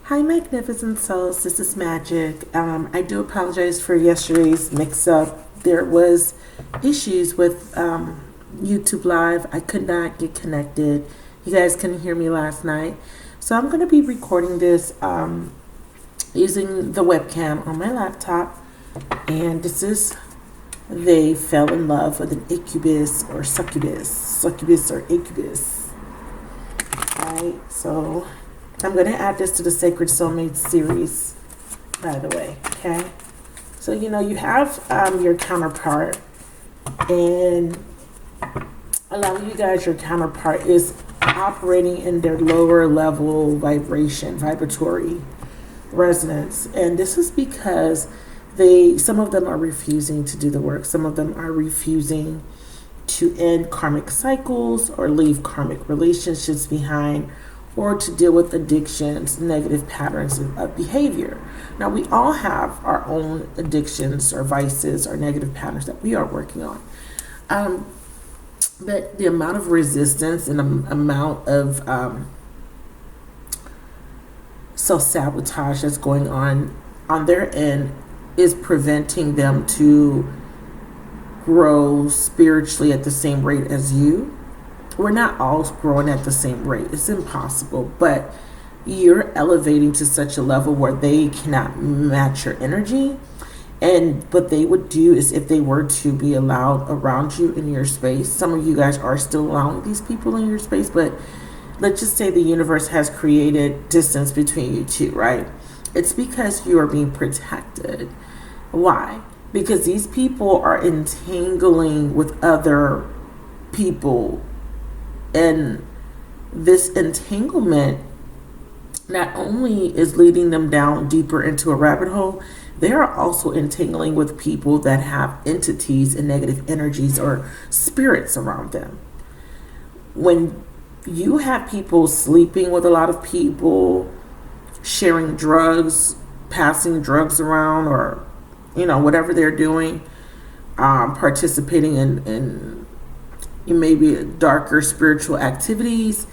Hi, magnificent souls. This is Magic. I do apologize for yesterday's mix-up. There was issues with YouTube Live. I could not get connected. You guys couldn't hear me last night, so I'm going to be recording this using the webcam on my laptop. And this is they fell in love with an incubus or succubus or incubus. Alright, so I'm going to add this to the Sacred Soulmates series, by the way, okay? So, you know, you have your counterpart, and a lot of you guys, your counterpart is operating in their lower level vibration, vibratory resonance. And this is because some of them are refusing to do the work. Some of them are refusing to end karmic cycles or leave karmic relationships behind, or to deal with addictions, negative patterns of behavior. Now, we all have our own addictions or vices or negative patterns that we are working on. But the amount of resistance and amount of self-sabotage that's going on their end is preventing them to grow spiritually at the same rate as you. We're not all growing at the same rate. It's impossible, but you're elevating to such a level where they cannot match your energy. And what they would do is, if they were to be allowed around you in your space, some of you guys are still allowing these people in your space, but let's just say the universe has created distance between you two, right? It's because you are being protected. Why? Because these people are entangling with other people. And this entanglement not only is leading them down deeper into a rabbit hole, they are also entangling with people that have entities and negative energies or spirits around them. When you have people sleeping with a lot of people, sharing drugs, passing drugs around, or, you know, whatever they're doing, participating in maybe darker spiritual activities,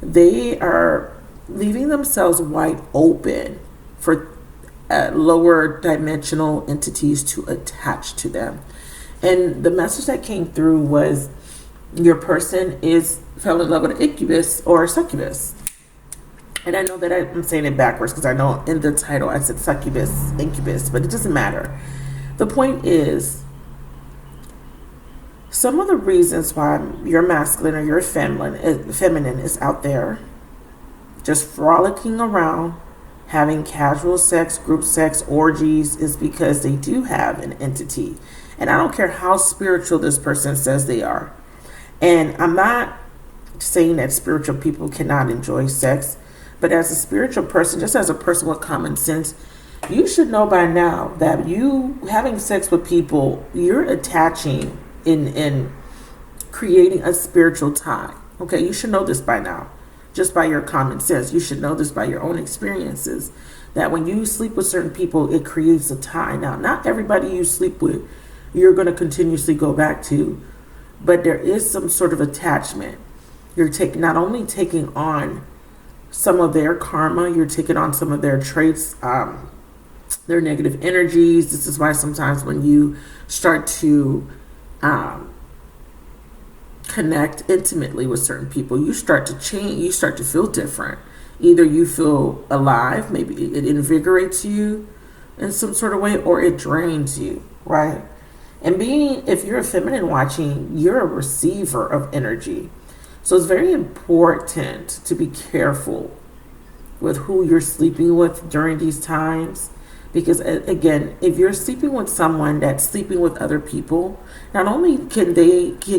they are leaving themselves wide open for lower dimensional entities to attach to them. And the message that came through was your person fell in love with an incubus or a succubus. And I know that I'm saying it backwards because I know in the title I said succubus, incubus, but it doesn't matter. The point is, some of the reasons why your masculine or your feminine is out there just frolicking around, having casual sex, group sex, orgies, is because they do have an entity. And I don't care how spiritual this person says they are. And I'm not saying that spiritual people cannot enjoy sex, but as a spiritual person, just as a person with common sense, you should know by now that you having sex with people, you're attaching in creating a spiritual tie. Okay, you should know this by now, just by your common sense. You should know this by your own experiences, that when you sleep with certain people, it creates a tie. Now, not everybody you sleep with you're going to continuously go back to, but there is some sort of attachment. You're not only taking on some of their karma, you're taking on some of their traits, their negative energies. This is why sometimes when you start to connect intimately with certain people, you start to change, you start to feel different. Either you feel alive, maybe it invigorates you in some sort of way, or it drains you, right? And if you're a feminine watching, you're a receiver of energy. So it's very important to be careful with who you're sleeping with during these times. Because again, if you're sleeping with someone that's sleeping with other people, not only can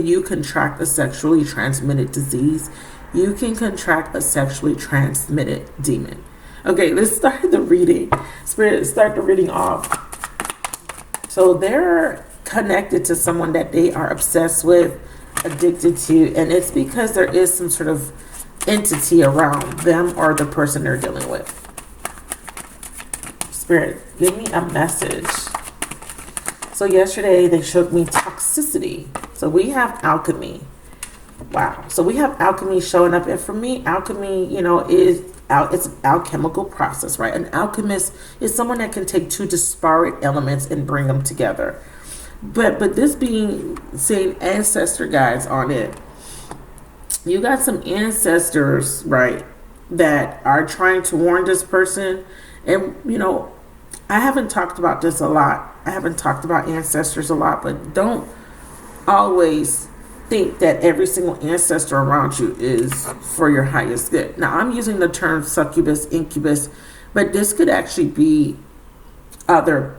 you contract a sexually transmitted disease, you can contract a sexually transmitted demon. Okay, let's start the reading. Start the reading off. So they're connected to someone that they are obsessed with, addicted to, and it's because there is some sort of entity around them or the person they're dealing with. Spirit, give me a message. So yesterday they showed me toxicity. So we have alchemy. Wow. So we have alchemy showing up, and for me, alchemy, it's an alchemical process, right? An alchemist is someone that can take two disparate elements and bring them together. But this being saying ancestor guides on it, you got some ancestors, right, that are trying to warn this person. And I haven't talked about this a lot. I haven't talked about ancestors a lot, but don't always think that every single ancestor around you is for your highest good. Now, I'm using the term succubus, incubus, but this could actually be other,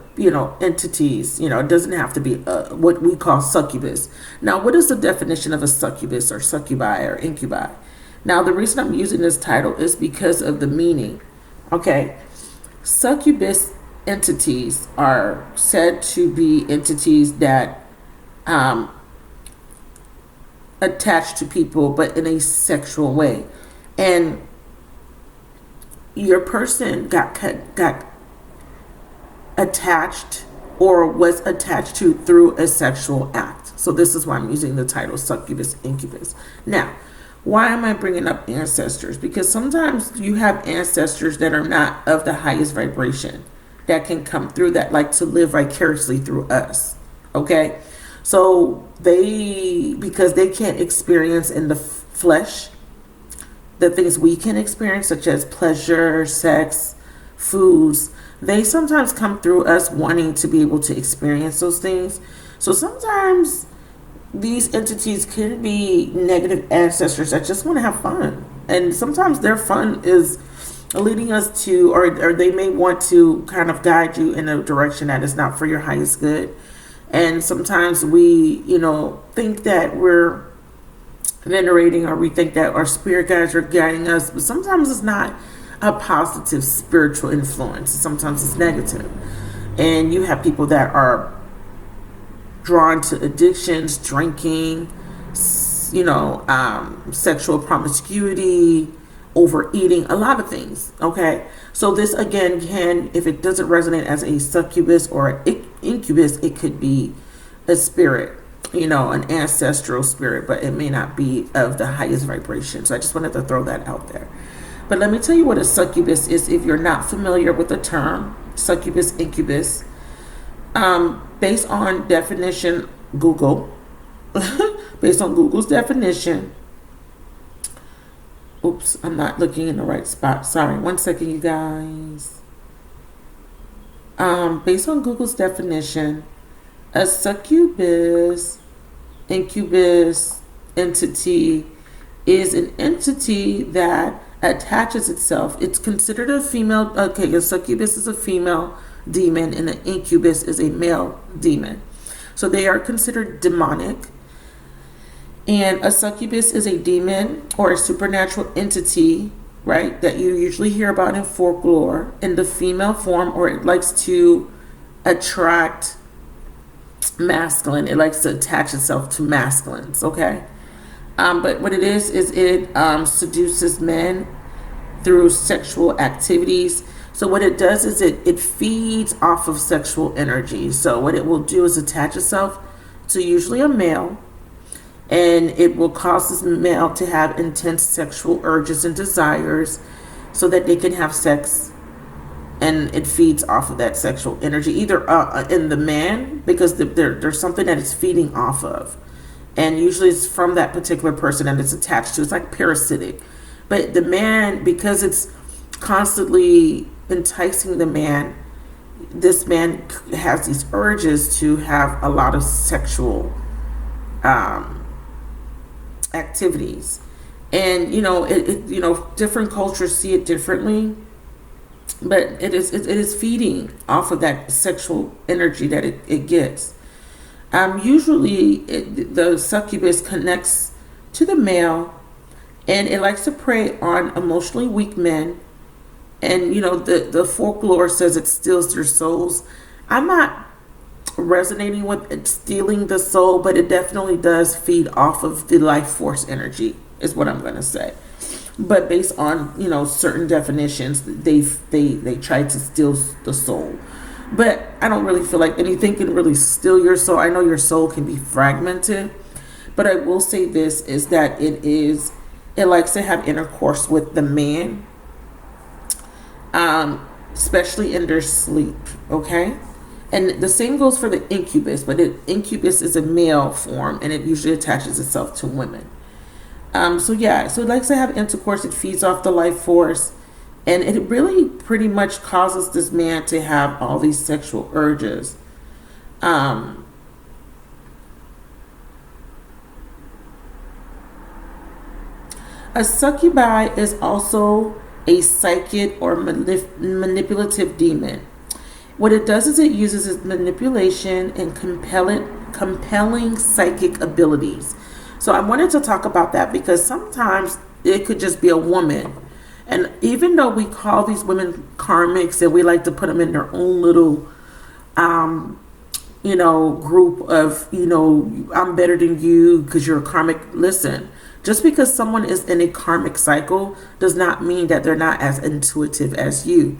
entities. It doesn't have to be what we call succubus. Now, what is the definition of a succubus or succubi or incubi? Now, the reason I'm using this title is because of the meaning. Okay, succubus entities are said to be entities that attached to people, but in a sexual way, and your person got attached or was attached to through a sexual act. So this is why I'm using the title succubus incubus. Now, why am I bringing up ancestors? Because sometimes you have ancestors that are not of the highest vibration that can come through, that like to live vicariously through us. Okay, so because they can't experience in the flesh the things we can experience, such as pleasure, sex, foods, they sometimes come through us wanting to be able to experience those things. So sometimes these entities can be negative ancestors that just want to have fun. And sometimes their fun is leading us to, or they may want to kind of guide you in a direction that is not for your highest good. And sometimes we, think that we're venerating, or we think that our spirit guides are guiding us, but sometimes it's not a positive spiritual influence. Sometimes it's negative. And you have people that are drawn to addictions, drinking, sexual promiscuity, overeating, a lot of things. Okay, so this again can, if it doesn't resonate as a succubus or an incubus, it could be a spirit, an ancestral spirit, but it may not be of the highest vibration. So I just wanted to throw that out there. But let me tell you what a succubus is if you're not familiar with the term succubus, incubus. Based on definition, Google, based on Google's definition, oops, I'm not looking in the right spot. Sorry, 1 second, you guys. Based on Google's definition, a succubus, incubus entity is an entity that attaches itself. It's considered a female. Okay, a succubus is a female demon and an incubus is a male demon. So they are considered demonic. And a succubus is a demon or a supernatural entity, right, that you usually hear about in folklore in the female form, or it likes to attract masculine. It likes to attach itself to masculines, okay? But what it is it seduces men through sexual activities. So what it does is it feeds off of sexual energy. So what it will do is attach itself to usually a male, and it will cause this male to have intense sexual urges and desires so that they can have sex, and it feeds off of that sexual energy, either in the man, because there's something that it's feeding off of, and usually it's from that particular person that it's attached to. It's like parasitic. But the man, because it's constantly enticing the man, this man has these urges to have a lot of sexual activities. And different cultures see it differently, but it is feeding off of that sexual energy that it gets. Usually the succubus connects to the male, and it likes to prey on emotionally weak men. And the folklore says it steals their souls. I'm not resonating with it stealing the soul, but it definitely does feed off of the life force energy, is what I'm going to say. But based on certain definitions, they try to steal the soul. But I don't really feel like anything can really steal your soul. I know your soul can be fragmented, But I will say this is that it likes to have intercourse with the man, especially in their sleep, okay? And the same goes for the incubus, but incubus is a male form, and it usually attaches itself to women. So it likes to have intercourse. It feeds off the life force, and it really pretty much causes this man to have all these sexual urges. A succubi is also a psychic or manipulative demon. What it does is it uses its manipulation and compelling psychic abilities. So I wanted to talk about that because sometimes it could just be a woman. And even though we call these women karmics and we like to put them in their own little, group of, I'm better than you because you're a karmic. Listen, just because someone is in a karmic cycle does not mean that they're not as intuitive as you.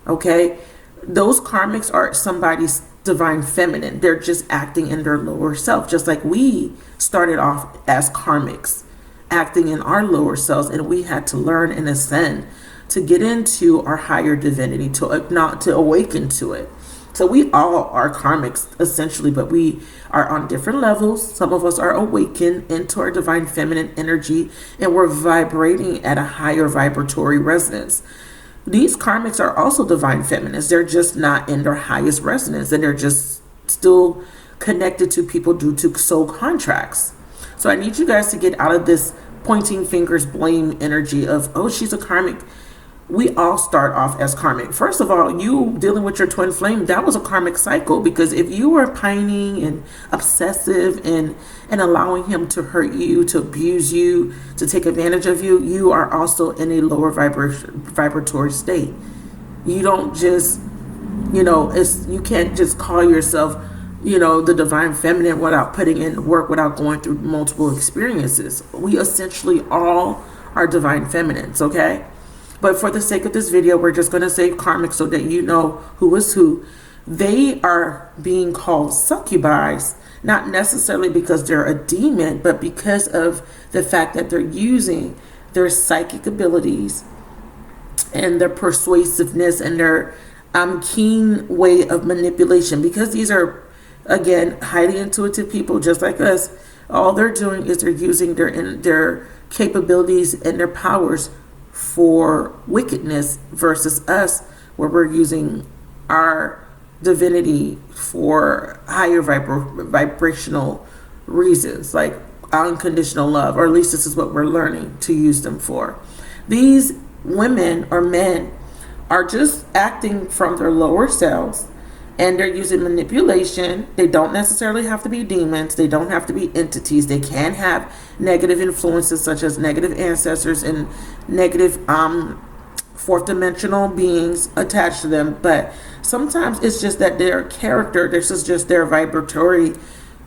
Okay? Those karmics are somebody's divine feminine. They're just acting in their lower self, just like we started off as karmics, acting in our lower selves, and we had to learn and ascend to get into our higher divinity, to awaken to it. So we all are karmics essentially, but we are on different levels. Some of us are awakened into our divine feminine energy, and we're vibrating at a higher vibratory resonance. These karmics are also divine feminines. They're just not in their highest resonance, and they're just still connected to people due to soul contracts. So I need you guys to get out of this pointing fingers blame energy of, oh, she's a karmic. We all start off as karmic. First of all, you dealing with your twin flame, that was a karmic cycle, because if you were pining and obsessive and allowing him to hurt you, to abuse you, to take advantage of you, you are also in a lower vibratory state. You don't just, you can't just call yourself, the divine feminine without putting in work, without going through multiple experiences. We essentially all are divine feminines, okay? But for the sake of this video, we're just going to say karmic so that you know who is who. They are being called succubi, not necessarily because they're a demon, but because of the fact that they're using their psychic abilities and their persuasiveness and their keen way of manipulation. Because these are, again, highly intuitive people just like us. All they're doing is they're using their capabilities and their powers for wickedness, versus us, where we're using our divinity for higher vibrational reasons, like unconditional love, or at least this is what we're learning to use them for. These women or men are just acting from their lower selves, and they're using manipulation. They don't necessarily have to be demons. They don't have to be entities. They can have negative influences such as negative ancestors and negative fourth dimensional beings attached to them. But sometimes it's just that their character, this is just their vibratory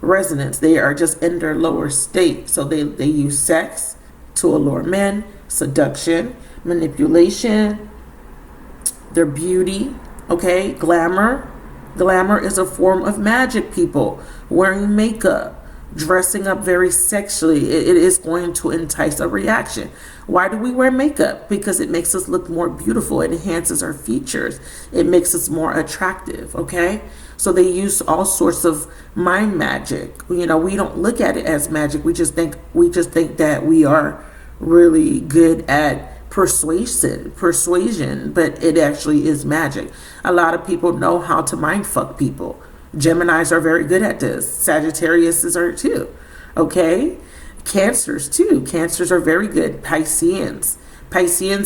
resonance. They are just in their lower state. So they use sex to allure men, seduction, manipulation, their beauty, okay, glamour. Glamour is a form of magic, people. Wearing makeup, dressing up very sexually, it is going to entice a reaction. Why do we wear makeup? Because it makes us look more beautiful. It enhances our features. It makes us more attractive, okay? So they use all sorts of mind magic. We don't look at it as magic. We just think that we are really good at persuasion, but it actually is magic. A lot of people know how to mind fuck people. Geminis are very good at this. Sagittarius are too. Okay? Cancers too. Cancers are very good. Pisceans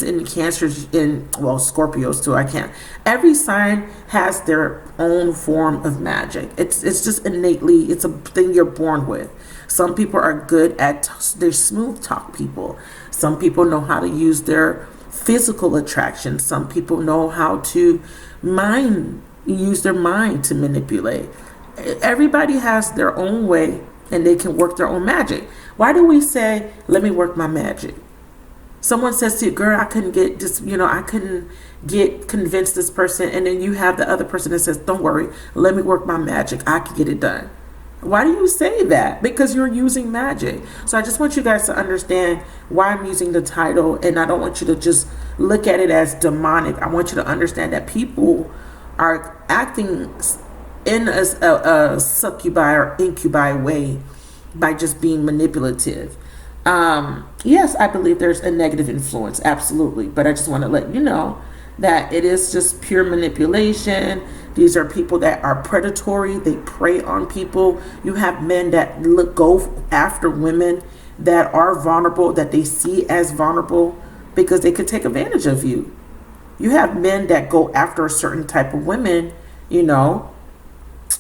and Cancers Scorpios too. I can't. Every sign has their own form of magic. It's just innately, it's a thing you're born with. Some people are good at they're smooth talk people. Some people know how to use their physical attraction. Some people know how to use their mind to manipulate. Everybody has their own way, and they can work their own magic. Why do we say, let me work my magic? Someone says to you, girl, I couldn't get this, I couldn't convince this person. And then you have the other person that says, don't worry, let me work my magic. I can get it done. Why do you say that? Because you're using magic. So I just want you guys to understand why I'm using the title, and I don't want you to just look at it as demonic. I want you to understand that people are acting in a succubi or incubi way by just being manipulative. Yes, I believe there's a negative influence, absolutely. But I just want to let you know that it is just pure manipulation. These are people that are predatory. They prey on people. You have men that go after women that are vulnerable, that they see as vulnerable, because they could take advantage of you. You have men that go after a certain type of women,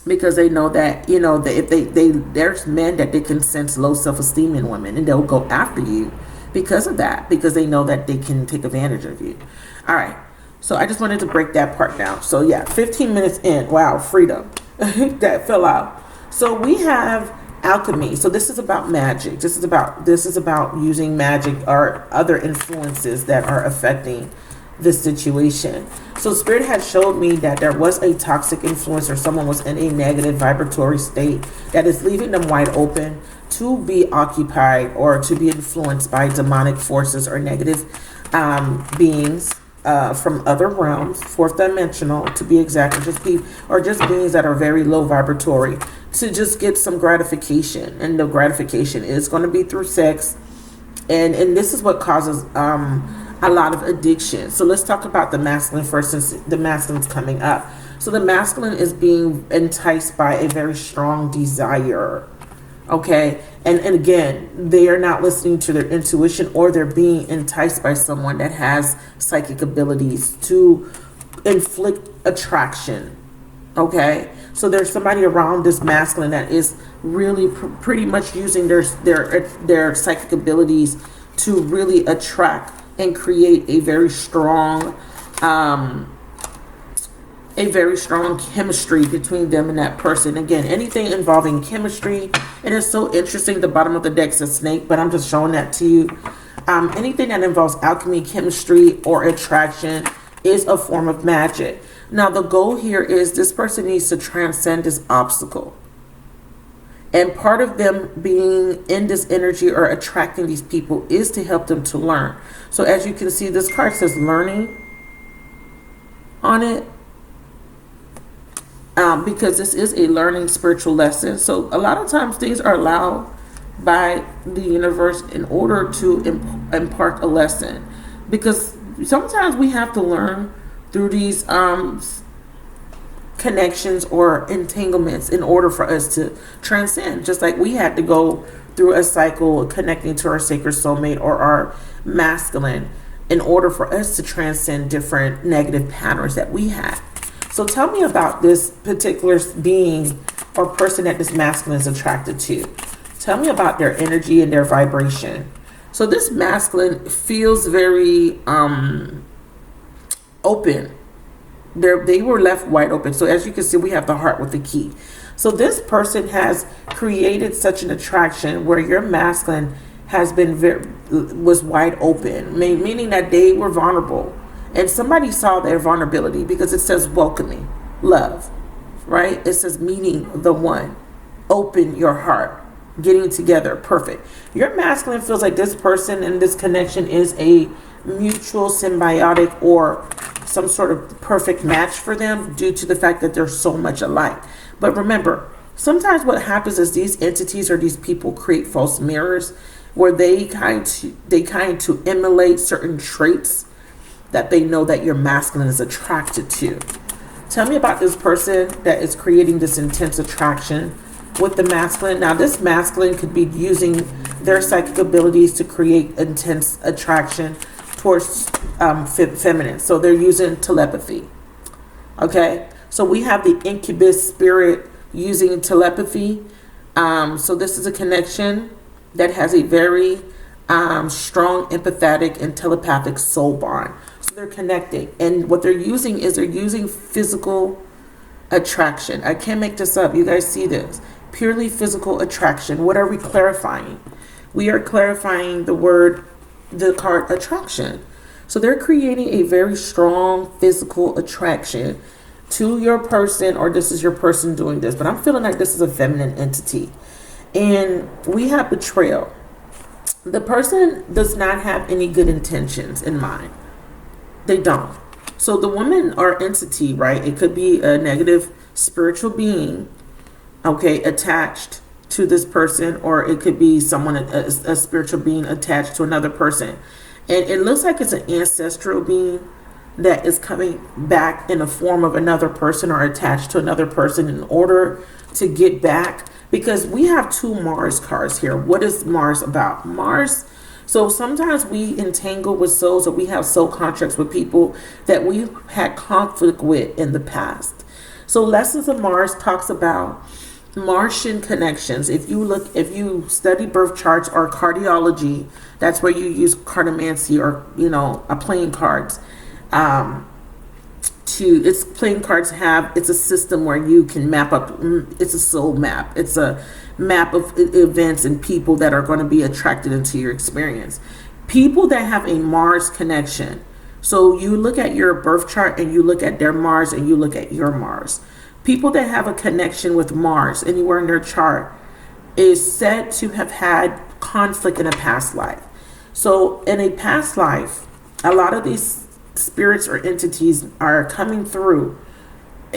because they know that, if there's men that they can sense low self-esteem in women, and they'll go after you because of that, because they know that they can take advantage of you. All right. So I just wanted to break that part down. So yeah, 15 minutes in. Wow, freedom. That fell out. So we have alchemy. So this is about magic. This is about using magic or other influences that are affecting this situation. So Spirit had showed me that there was a toxic influence, or someone was in a negative vibratory state that is leaving them wide open to be occupied or to be influenced by demonic forces or negative beings from other realms, fourth dimensional to be exact, or just beings that are very low vibratory, to just get some gratification. And the gratification is going to be through sex, and this is what causes a lot of addiction. So let's talk about the masculine first, since the masculine's coming up. So the masculine is being enticed by a very strong desire. Okay. And again, they are not listening to their intuition, or they're being enticed by someone that has psychic abilities to inflict attraction. Okay. So there's somebody around this masculine that is really pretty much using their psychic abilities to really attract and create a very strong chemistry between them and that person. Again, anything involving chemistry, and it's so interesting, the bottom of the deck's a snake, but I'm just showing that to you. Anything that involves alchemy, chemistry, or attraction is a form of magic. Now the goal here is this person needs to transcend this obstacle. And part of them being in this energy or attracting these people is to help them to learn. So as you can see, this card says learning on it, because this is a learning spiritual lesson. So a lot of times things are allowed by the universe in order to impart a lesson, because sometimes we have to learn through these connections or entanglements in order for us to transcend. Just like we had to go through a cycle connecting to our sacred soulmate or our masculine in order for us to transcend different negative patterns that we had. So tell me about this particular being or person that this masculine is attracted to. Tell me about their energy and their vibration. So this masculine feels very open. They were left wide open. So as you can see, we have the heart with the key. So this person has created such an attraction where your masculine has been was wide open, meaning that they were vulnerable, and somebody saw their vulnerability, because it says welcoming, love, right? It says meeting the one, open your heart, getting together, perfect. Your masculine feels like this person and this connection is a mutual symbiotic or some sort of perfect match for them due to the fact that they're so much alike. But remember, sometimes what happens is these entities or these people create false mirrors where they kind to emulate certain traits that they know that your masculine is attracted to. Tell me about this person that is creating this intense attraction with the masculine. Now this masculine could be using their psychic abilities to create intense attraction towards feminine. So they're using telepathy. Okay, so we have the Incubus spirit using telepathy. So this is a connection that has a very strong empathetic and telepathic soul bond. So they're connecting, and what they're using is physical attraction. I can't make this up. You guys see this. Purely physical attraction. What are we clarifying? We are clarifying the card attraction. So they're creating a very strong physical attraction to your person, or this is your person doing this, but I'm feeling like this is a feminine entity. And we have betrayal. The person does not have any good intentions in mind. They don't. So the woman or entity, right? It could be a negative spiritual being, okay, attached to this person, or it could be someone, a spiritual being attached to another person. And it looks like it's an ancestral being that is coming back in the form of another person or attached to another person in order to get back. Because we have two Mars cards here. What is Mars about? Mars, so sometimes we entangle with souls, or we have soul contracts with people that we had conflict with in the past. So Lessons of Mars talks about Martian connections. If you study birth charts or cardiology, that's where you use cartomancy, or are playing cards. Playing cards it's a system where you can map up. It's a soul map. It's a map of events and people that are going to be attracted into your experience. People that have a Mars connection. So you look at your birth chart and you look at their Mars and you look at your Mars. People that have a connection with Mars anywhere in their chart is said to have had conflict in a past life. So in a past life, a lot of these spirits or entities are coming through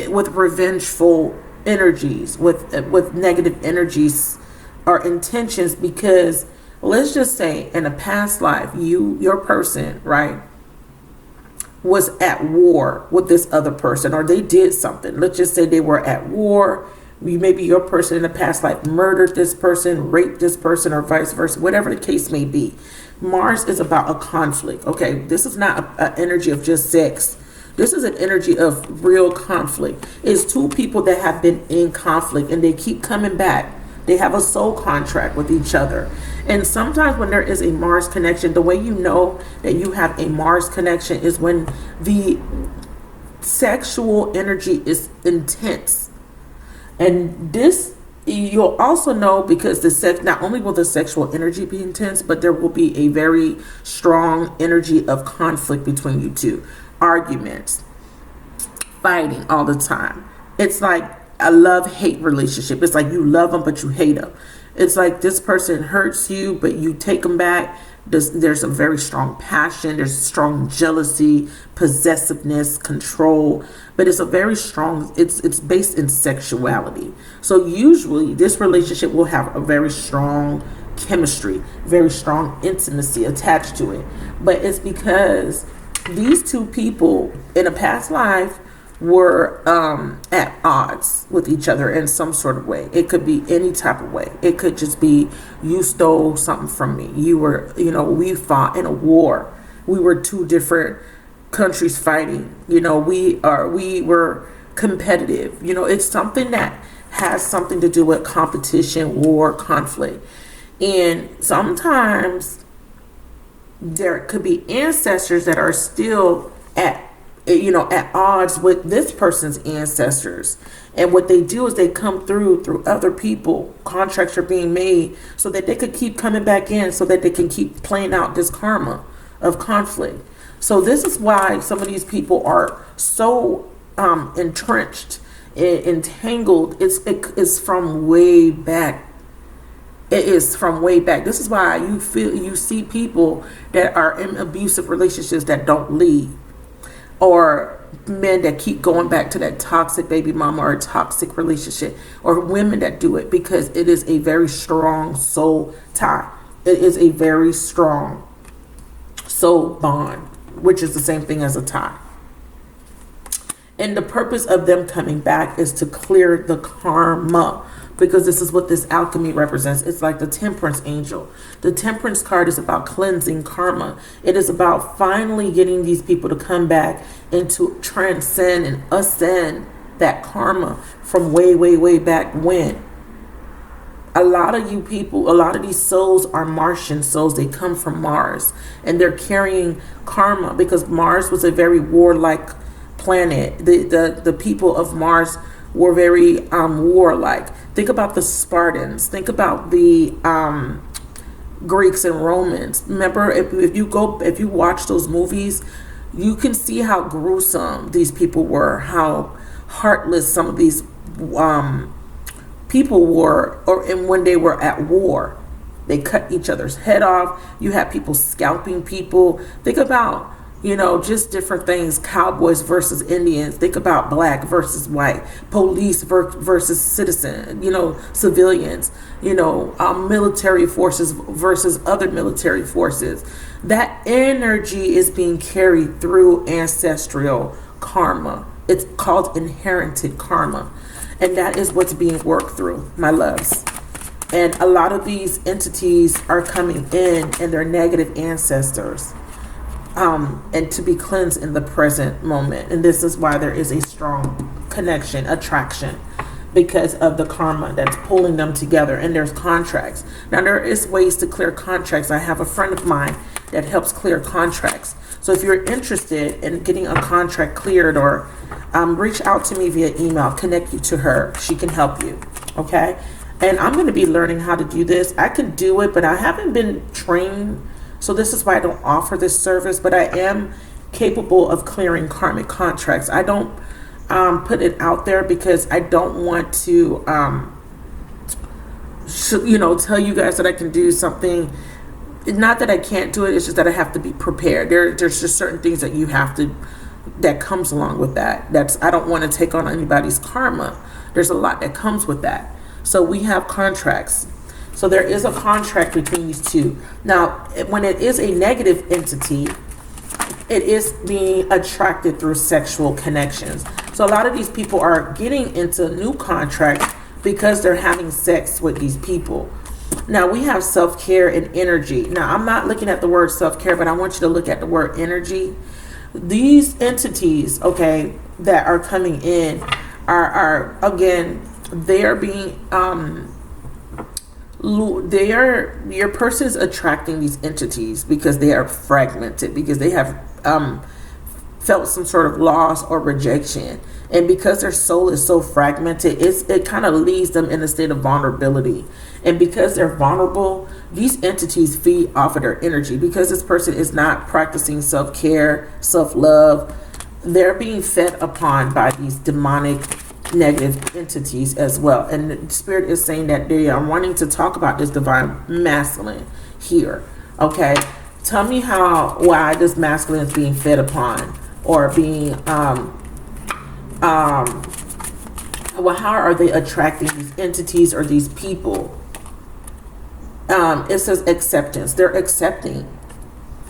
with revengeful energies, with negative energies or intentions, because let's just say in a past life, your person, right, was at war with this other person, or they did something. Let's just say they were at war. Maybe your person in the past life murdered this person, raped this person, or vice versa, whatever the case may be. Mars is about a conflict. Okay, this is not an energy of just sex. This is an energy of real conflict. It's two people that have been in conflict and they keep coming back. They have a soul contract with each other. And sometimes when there is a Mars connection, the way you know that you have a Mars connection is when the sexual energy is intense. And this, you'll also know because not only will the sexual energy be intense, but there will be a very strong energy of conflict between you two. Arguments, fighting all the time. It's like a love-hate relationship. It's like you love them, but you hate them. It's like this person hurts you, but you take them back. There's a very strong passion. There's strong jealousy, possessiveness, control. But it's a very strong, it's based in sexuality. So usually this relationship will have a very strong chemistry, very strong intimacy attached to it. But it's because these two people in a past life were at odds with each other in some sort of way. It could be any type of way. It could just be you stole something from me. We fought in a war. We were two different countries fighting. We were competitive. It's something that has something to do with competition, war, conflict. And sometimes there could be ancestors that are still at odds with this person's ancestors. And what they do is they come through other people. Contracts are being made so that they could keep coming back in, so that they can keep playing out this karma of conflict. So this is why some of these people are so entrenched, entangled. It's from way back. It is from way back. This is why you see people that are in abusive relationships that don't leave, or men that keep going back to that toxic baby mama or toxic relationship, or women that do it because it is a very strong soul tie. It is a very strong soul bond, which is the same thing as a tie. And the purpose of them coming back is to clear the karma, because this is what this alchemy represents. It's like the temperance angel. The temperance card is about cleansing karma. It is about finally getting these people to come back and to transcend and ascend that karma from way, way, way back when. A lot of you people, a lot of these souls are Martian souls. They come from Mars and they're carrying karma because Mars was a very warlike planet. The people of Mars were very warlike. Think about the Spartans. Think about the Greeks and Romans. Remember, if you watch those movies, you can see how gruesome these people were, how heartless some of these people were, and when they were at war, they cut each other's head off. You have people scalping people. Think about, just different things. Cowboys versus Indians. Think about black versus white. Police versus citizen, civilians, military forces versus other military forces. That energy is being carried through ancestral karma. It's called inherited karma. And that is what's being worked through, my loves. And a lot of these entities are coming in and they're negative ancestors. And to be cleansed in the present moment. And this is why there is a strong connection, attraction, because of the karma that's pulling them together. And there's contracts. Now, there is ways to clear contracts. I have a friend of mine that helps clear contracts. So if you're interested in getting a contract cleared, or reach out to me via email, connect you to her. She can help you. Okay? And I'm going to be learning how to do this. I can do it, but I haven't been trained. So this is why I don't offer this service, but I am capable of clearing karmic contracts. I don't put it out there because I don't want to, tell you guys that I can do something. Not that I can't do it, it's just that I have to be prepared. There's just certain things that you have to, that comes along with that. I don't want to take on anybody's karma. There's a lot that comes with that. So we have contracts. So there is a contract between these two. Now, when it is a negative entity, it is being attracted through sexual connections. So a lot of these people are getting into new contracts because they're having sex with these people. Now, we have self-care and energy. Now, I'm not looking at the word self-care, but I want you to look at the word energy. These entities, okay, that are coming in are again, they are being your person is attracting these entities because they are fragmented, because they have felt some sort of loss or rejection, and because their soul is so fragmented, it kind of leaves them in a state of vulnerability. And because they're vulnerable, these entities feed off of their energy. Because this person is not practicing self-care, self-love, they're being fed upon by these demonic negative entities as well. And the spirit is saying that they are wanting to talk about this divine masculine here. Okay, tell me why this masculine is being fed upon, or being how are they attracting these entities or these people? It says acceptance. They're accepting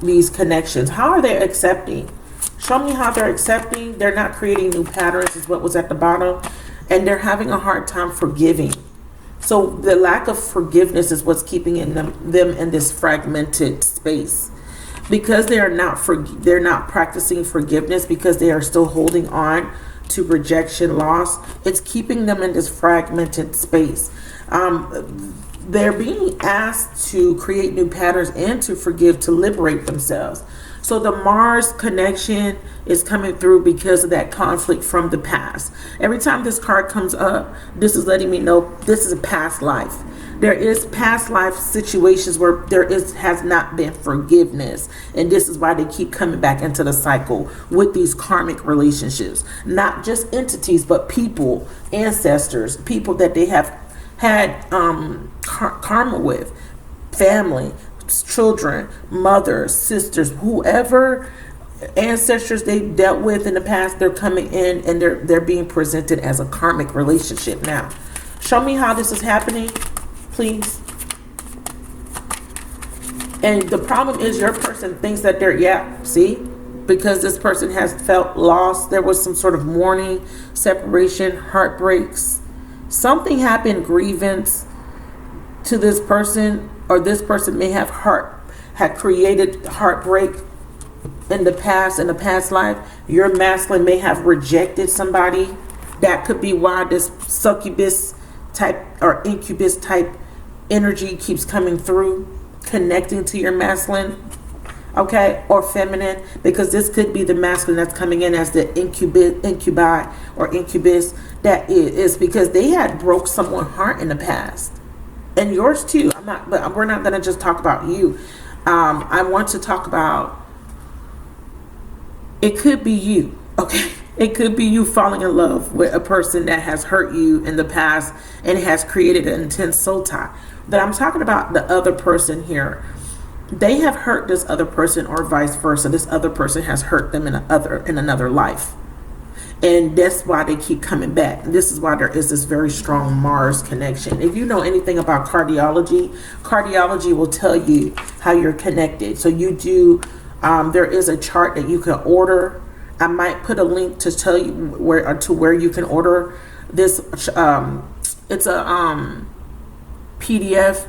these connections. How are they accepting? Show me how they're accepting. They're not creating new patterns, is what was at the bottom. And they're having a hard time forgiving. So the lack of forgiveness is what's keeping them in this fragmented space. Because they're not practicing forgiveness, because they are still holding on to rejection, loss. It's keeping them in this fragmented space. They're being asked to create new patterns and to forgive, to liberate themselves. So the Mars connection is coming through because of that conflict from the past. Every time this card comes up, this is letting me know this is a past life. There is past life situations where has not been forgiveness. And this is why they keep coming back into the cycle with these karmic relationships. Not just entities, but people, ancestors, people that they have had karma with, family, children, mothers, sisters, whoever ancestors they dealt with in the past. They're coming in and they're being presented as a karmic relationship. Now, show me how this is happening, please. And the problem is your person thinks that see, because this person has felt lost. There was some sort of mourning, separation, heartbreaks. Something happened, grievance to this person, or this person may have had created heartbreak in the past life. Your masculine may have rejected somebody. That could be why this succubus type or incubus type energy keeps coming through, connecting to your masculine, okay, or feminine, because this could be the masculine that's coming in as the incubi or incubus. That is because they had broke someone's heart in the past, and yours too. But we're not going to just talk about you. I want to talk about, it could be you, okay? It could be you falling in love with a person that has hurt you in the past and has created an intense soul tie. But I'm talking about the other person here. They have hurt this other person, or vice versa. This other person has hurt them in another life. And that's why they keep coming back. This is why there is this very strong Mars connection. If you know anything about cardiology, cardiology will tell you how you're connected. So you do, there is a chart that you can order. I might put a link to tell you where you can order this. It's a PDF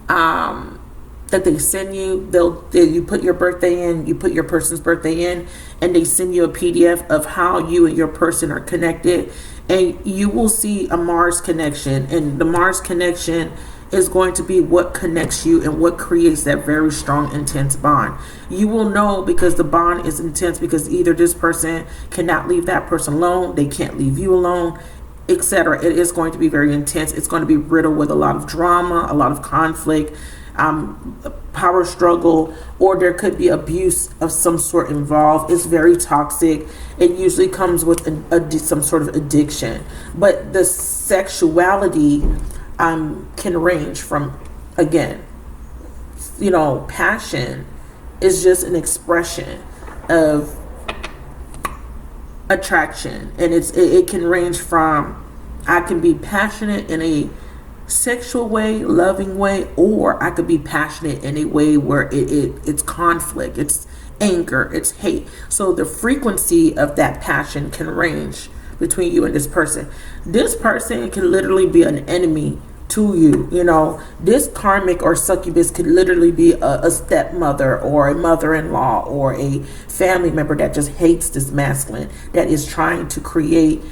that they send you. You put your birthday in, you put your person's birthday in, and they send you a PDF of how you and your person are connected, and you will see a Mars connection. And the Mars connection is going to be what connects you and what creates that very strong, intense bond. You will know because the bond is intense, because either this person cannot leave that person alone, they can't leave you alone, etc. It is going to be very intense. It's going to be riddled with a lot of drama, a lot of conflict, power struggle, or there could be abuse of some sort involved. It's very toxic. It usually comes with some sort of addiction. But the sexuality can range from, again, passion is just an expression of attraction, and it can range from, I can be passionate in a sexual way, loving way, or I could be passionate in a way where it's conflict, it's anger, it's hate. So the frequency of that passion can range between you and this person. This person can literally be an enemy to you. This karmic or succubus could literally be a stepmother or a mother-in-law or a family member that just hates this masculine, that is trying to create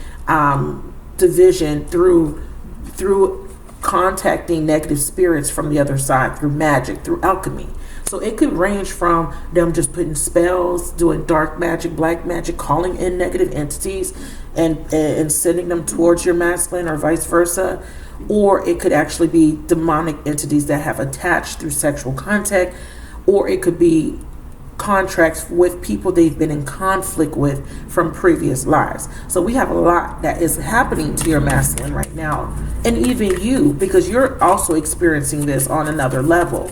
division through contacting negative spirits from the other side, through magic, through alchemy. So it could range from them just putting spells, doing dark magic, black magic, calling in negative entities and sending them towards your masculine, or vice versa. Or it could actually be demonic entities that have attached through sexual contact, or it could be contracts with people they've been in conflict with from previous lives. So we have a lot that is happening to your masculine right now, and even you, because you're also experiencing this on another level.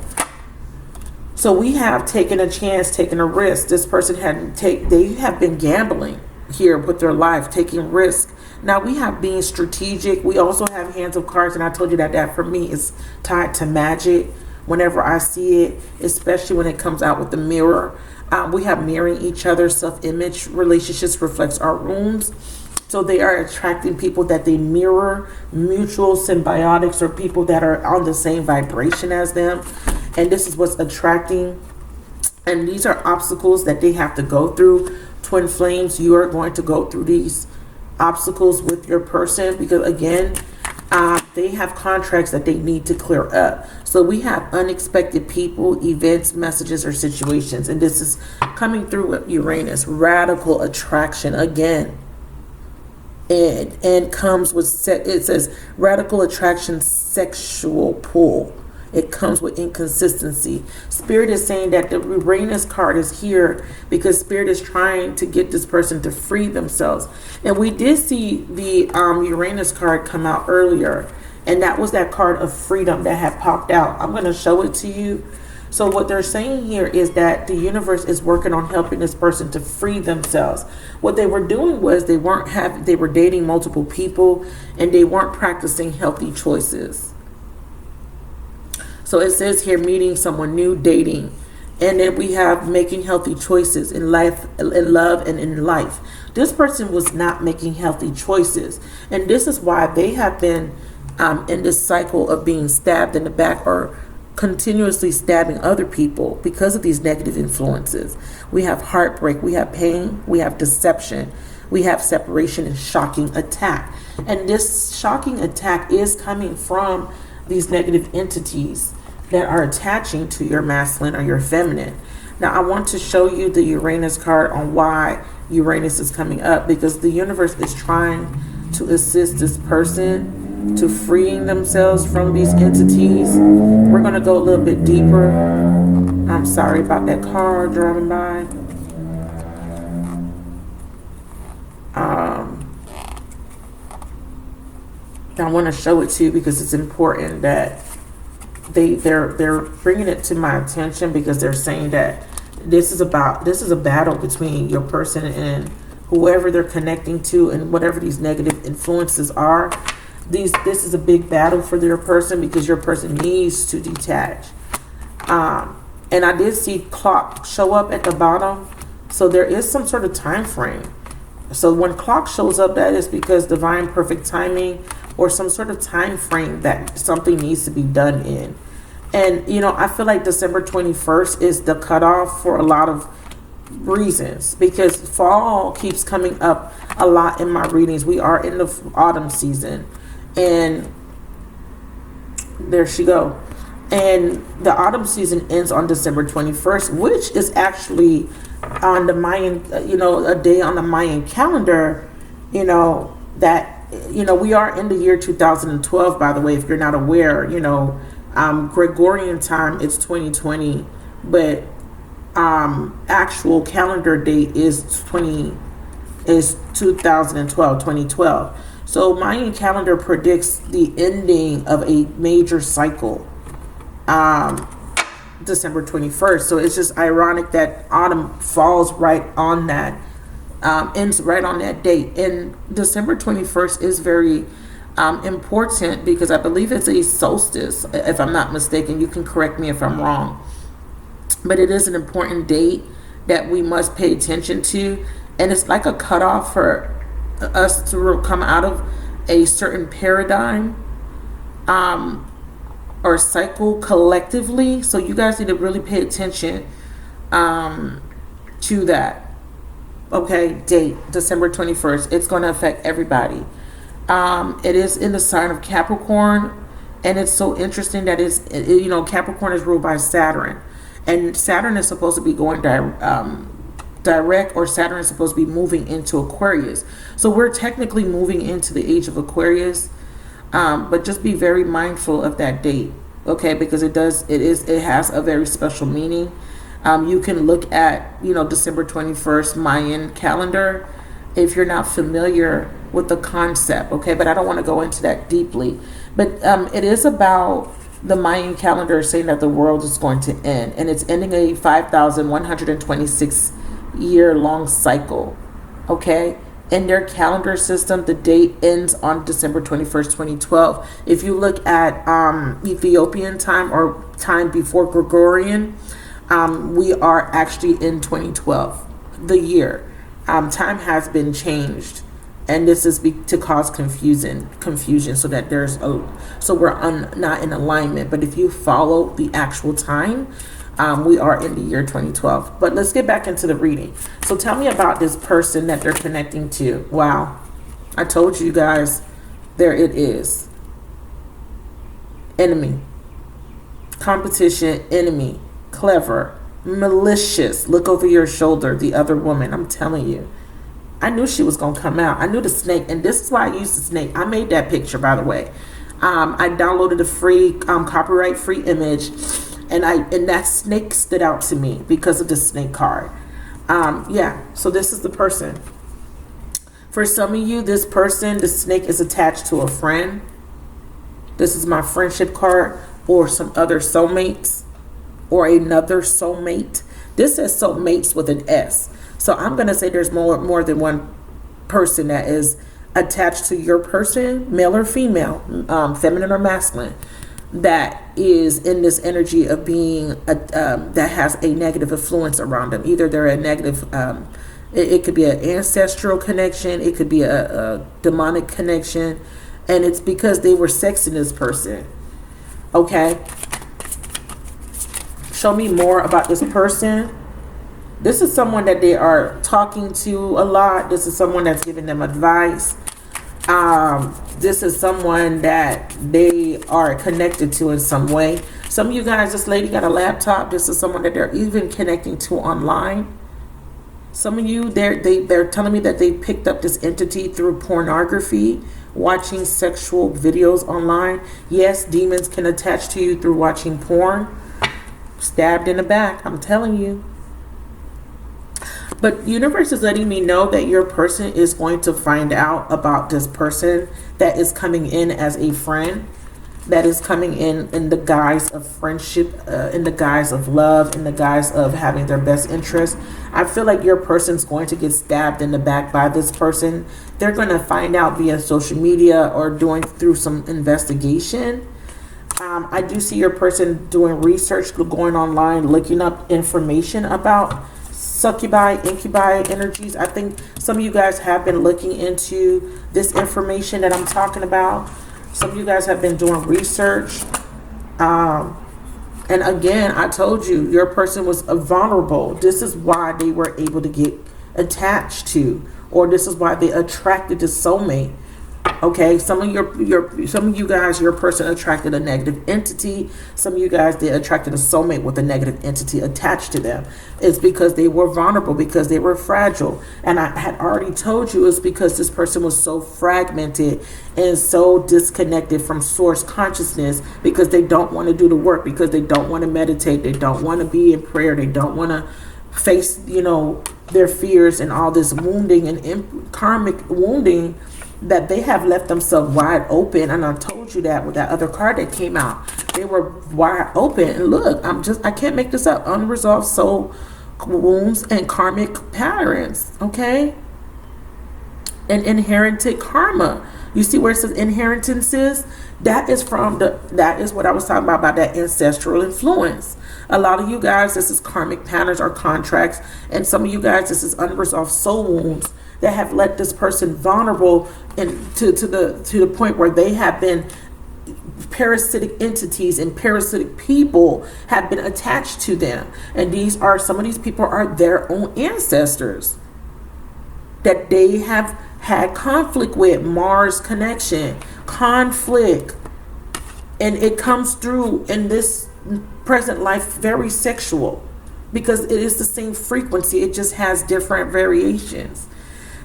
So we have taken a chance, taken a risk. This person they have been gambling here with their life, taking risk. Now we have being strategic. We also have Hands of Cards, and I told you that for me is tied to magic. Whenever I see it, especially when it comes out with the mirror, we have mirroring each other. Self-image relationships reflects our wounds. So they are attracting people that they mirror, mutual symbiotics, or people that are on the same vibration as them. And this is what's attracting. And these are obstacles that they have to go through. Twin flames, you are going to go through these obstacles with your person, because again, they have contracts that they need to clear up. So we have unexpected people, events, messages, or situations, and this is coming through with Uranus. Radical attraction again, and comes with it says radical attraction, sexual pull. It comes with inconsistency. Spirit is saying that the Uranus card is here because Spirit is trying to get this person to free themselves. And we did see the Uranus card come out earlier, and that was that card of freedom that had popped out. I'm going to show it to you. So what they're saying here is that the universe is working on helping this person to free themselves. What they were doing was they were dating multiple people, and they weren't practicing healthy choices. So it says here, meeting someone new, dating. And then we have making healthy choices in life, in love, and in life. This person was not making healthy choices. And this is why they have been in this cycle of being stabbed in the back, or continuously stabbing other people because of these negative influences. We have heartbreak, we have pain, we have deception, we have separation, and shocking attack. And this shocking attack is coming from these negative entities that are attaching to your masculine or your feminine. Now I want to show you the Uranus card on why Uranus is coming up, because the universe is trying to assist this person to freeing themselves from these entities. We're going to go a little bit deeper. I'm sorry about that car driving by. I want to show it to you because it's important that they're bringing it to my attention, because they're saying that this is a battle between your person and whoever they're connecting to, and whatever these negative influences are. This is a big battle for your person, because your person needs to detach. And I did see clock show up at the bottom, so there is some sort of time frame. So when clock shows up, that is because divine perfect timing, or some sort of time frame that something needs to be done in. And I feel like December 21st is the cutoff for a lot of reasons, because fall keeps coming up a lot in my readings. We are in the autumn season, and there she go. And the autumn season ends on December 21st, which is actually on the Mayan, a day on the Mayan calendar, that, we are in the year 2012, by the way, if you're not aware. Gregorian time, it's 2020, but actual calendar date is 2012. So Mayan calendar predicts the ending of a major cycle, December 21st. So it's just ironic that autumn falls right on that, ends right on that date. And December 21st is very important, because I believe it's a solstice, if I'm not mistaken. You can correct me if I'm wrong, but it is an important date that we must pay attention to. And it's like a cutoff for us to come out of a certain paradigm, or cycle collectively. So you guys need to really pay attention to that. Okay, date December 21st. It's going to affect everybody. It is in the sign of Capricorn, and it's so interesting that Capricorn is ruled by Saturn, and Saturn is supposed to be going direct, or Saturn is supposed to be moving into Aquarius. So we're technically moving into the age of Aquarius. But just be very mindful of that date, okay? Because it has a very special meaning. You can look at, December 21st Mayan calendar if you're not familiar with the concept, okay? But I don't want to go into that deeply. But it is about the Mayan calendar saying that the world is going to end, and it's ending a 5,126 year long cycle, okay? In their calendar system, the date ends on December 21st, 2012. If you look at Ethiopian time, or time before Gregorian, we are actually in 2012, the year. Time has been changed, and this is to cause confusion, so that we're not in alignment. But if you follow the actual time, we are in the year 2012. But let's get back into the reading. So tell me about this person that they're connecting to. Wow. I told you guys, there it is. Enemy. Competition, enemy. Clever. Malicious. Look over your shoulder, the other woman. I'm telling you. I knew she was going to come out. I knew the snake. And this is why I used the snake. I made that picture, by the way. I downloaded a free, copyright-free image. And that snake stood out to me because of the snake card. So this is the person. For some of you, this person, the snake is attached to a friend. This is my friendship card, or some other soulmates, or another soulmate. This says soulmates with an S. So I'm going to say there's more than one person that is attached to your person, male or female, feminine or masculine, that is in this energy of being that has a negative influence around them. Either they're a negative, it could be an ancestral connection, it could be a demonic connection, and it's because they were sexing this person. Okay, show me more about this person. This is someone that they are talking to a lot. This is someone that's giving them advice. This is someone that they are connected to in some way. Some of you guys, this lady got a laptop. This is someone that they're even connecting to online. Some of you, they're telling me that they picked up this entity through pornography, watching sexual videos online. Yes, demons can attach to you through watching porn. Stabbed in the back, I'm telling you. But universe is letting me know that your person is going to find out about this person that is coming in as a friend, that is coming in the guise of friendship, in the guise of love, in the guise of having their best interest. I feel like your person's going to get stabbed in the back by this person. They're going to find out via social media or doing through some investigation. I do see your person doing research, going online, looking up information about succubi, incubi energies. I think some of you guys have been looking into this information that I'm talking about. Some of you guys have been doing research. And again, I told you, your person was vulnerable. This is why they were able to get attached to, or this is why they attracted the soulmate. Okay, some of you guys, your person attracted a negative entity. Some of you guys, they attracted a soulmate with a negative entity attached to them. It's because they were vulnerable, because they were fragile. And I had already told you it's because this person was so fragmented and so disconnected from source consciousness, because they don't want to do the work, because they don't want to meditate, they don't want to be in prayer, they don't want to face, their fears and all this wounding and karmic wounding, that they have left themselves wide open. And I told you that with that other card that came out, they were wide open. And look, I can't make this up. Unresolved soul wounds and karmic patterns. Okay. And inherited karma. You see where it says inheritances? That is what I was talking about that ancestral influence. A lot of you guys, this is karmic patterns or contracts. And some of you guys, this is unresolved soul wounds that have let this person vulnerable and to the point where they have been parasitic entities and parasitic people have been attached to them. And some of these people are their own ancestors that they have had conflict with. Mars connection, conflict, and it comes through in this present life very sexual, because it is the same frequency, it just has different variations.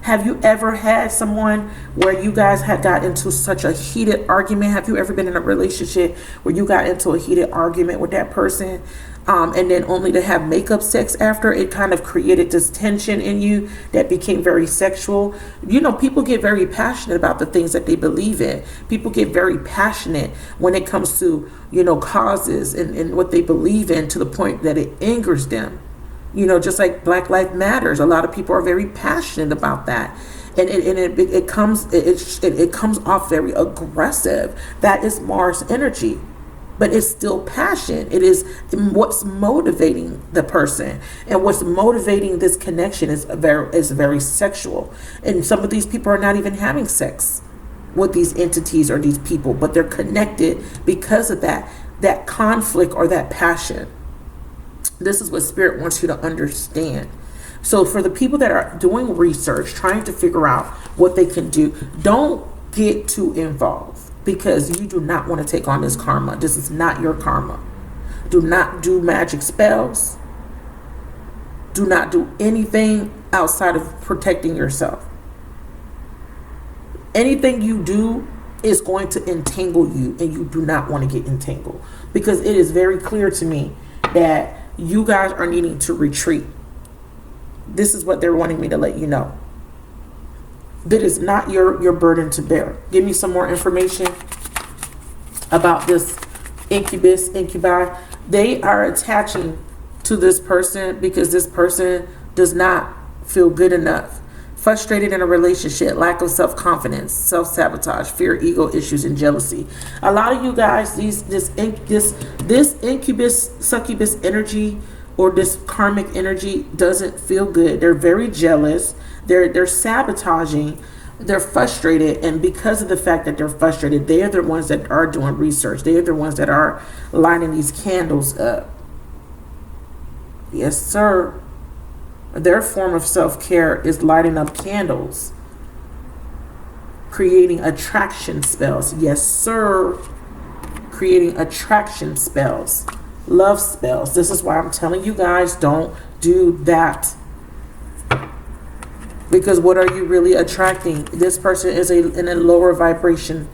Have you ever had someone where you guys had got into such a heated argument? Have you ever been in a relationship where you got into a heated argument with that person, and then only to have makeup sex after? It kind of created this tension in you that became very sexual. People get very passionate about the things that they believe in. People get very passionate when it comes to, causes and what they believe in, to the point that it angers them. Just like Black Lives Matters, a lot of people are very passionate about that, and it comes off very aggressive. That is Mars energy, but it's still passion. It is what's motivating the person, and what's motivating this connection is very sexual. And some of these people are not even having sex with these entities or these people, but they're connected because of that conflict or that passion. This is what Spirit wants you to understand. So for the people that are doing research, trying to figure out what they can do, don't get too involved, because you do not want to take on this karma. This is not your karma. Do not do magic spells. Do not do anything outside of protecting yourself. Anything you do is going to entangle you, and you do not want to get entangled, because it is very clear to me that you guys are needing to retreat. This is what they're wanting me to let you know. That is not your burden to bear. Give me some more information about this incubus, incubi. They are attaching to this person because this person does not feel good enough. Frustrated in a relationship, lack of self-confidence, self-sabotage, fear, ego issues, and jealousy. A lot of you guys, this incubus, succubus energy, or this karmic energy doesn't feel good. They're very jealous. They're sabotaging. They're frustrated, and because of the fact that they're frustrated, they are the ones that are doing research. They are the ones that are lighting these candles up. Yes, sir. Their form of self-care is lighting up candles, creating attraction spells. Yes, sir. Creating attraction spells, love spells. This is why I'm telling you guys, don't do that. Because what are you really attracting? This person is in a lower vibration.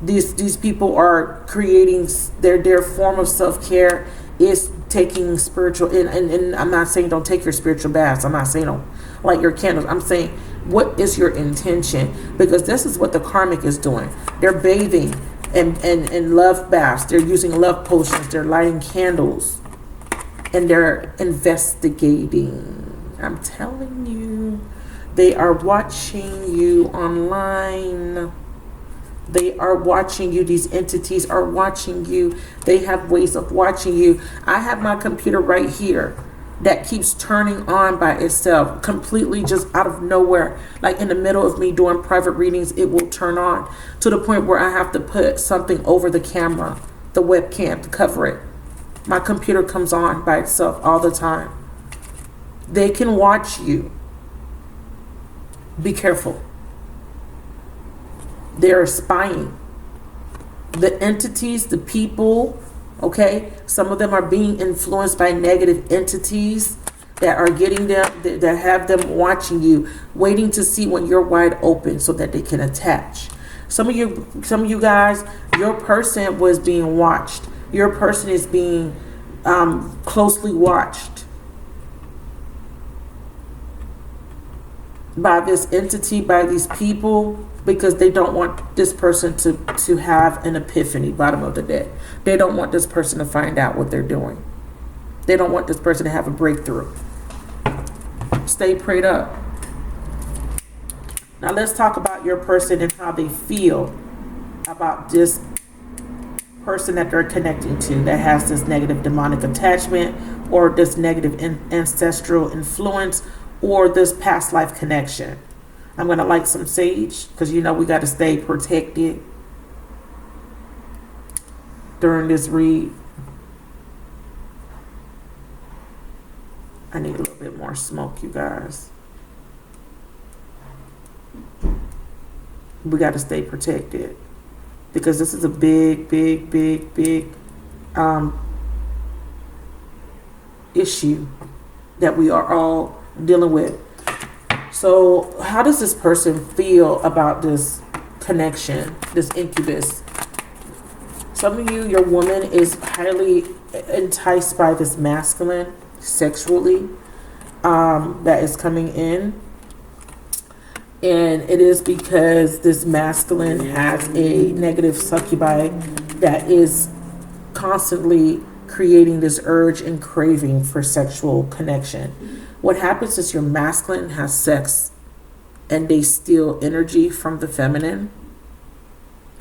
These people are creating their form of self-care is taking spiritual, and I'm not saying don't take your spiritual baths. I'm not saying don't light your candles. I'm saying, what is your intention? Because this is what the karmic is doing. They're bathing in love baths. They're using love potions. They're lighting candles. And they're investigating. I'm telling you, they are watching you online. They are watching you. These entities are watching you. They have ways of watching you. I have my computer right here that keeps turning on by itself, completely just out of nowhere. Like in the middle of me doing private readings, it will turn on to the point where I have to put something over the camera, the webcam, to cover it. My computer comes on by itself all the time. They can watch you. Be careful. They're spying. The entities, the people, okay? Some of them are being influenced by negative entities that are getting them, that have them watching you, waiting to see when you're wide open so that they can attach. Some of you guys, your person was being watched. Your person is being closely watched by this entity, by these people, because they don't want this person to have an epiphany, bottom of the deck. They don't want this person to find out what they're doing. They don't want this person to have a breakthrough. Stay prayed up. Now let's talk about your person and how they feel about this person that they're connecting to that has this negative demonic attachment, or this negative ancestral influence, or this past life connection. I'm going to light some sage because you know we got to stay protected during this read. I need a little bit more smoke, you guys. We got to stay protected because this is a big issue that we are all dealing with. So how does this person feel about this connection, this incubus? Some of you, your woman is highly enticed by this masculine sexually that is coming in. And it is because this masculine has a negative succubi that is constantly creating this urge and craving for sexual connection. What happens is your masculine has sex and they steal energy from the feminine.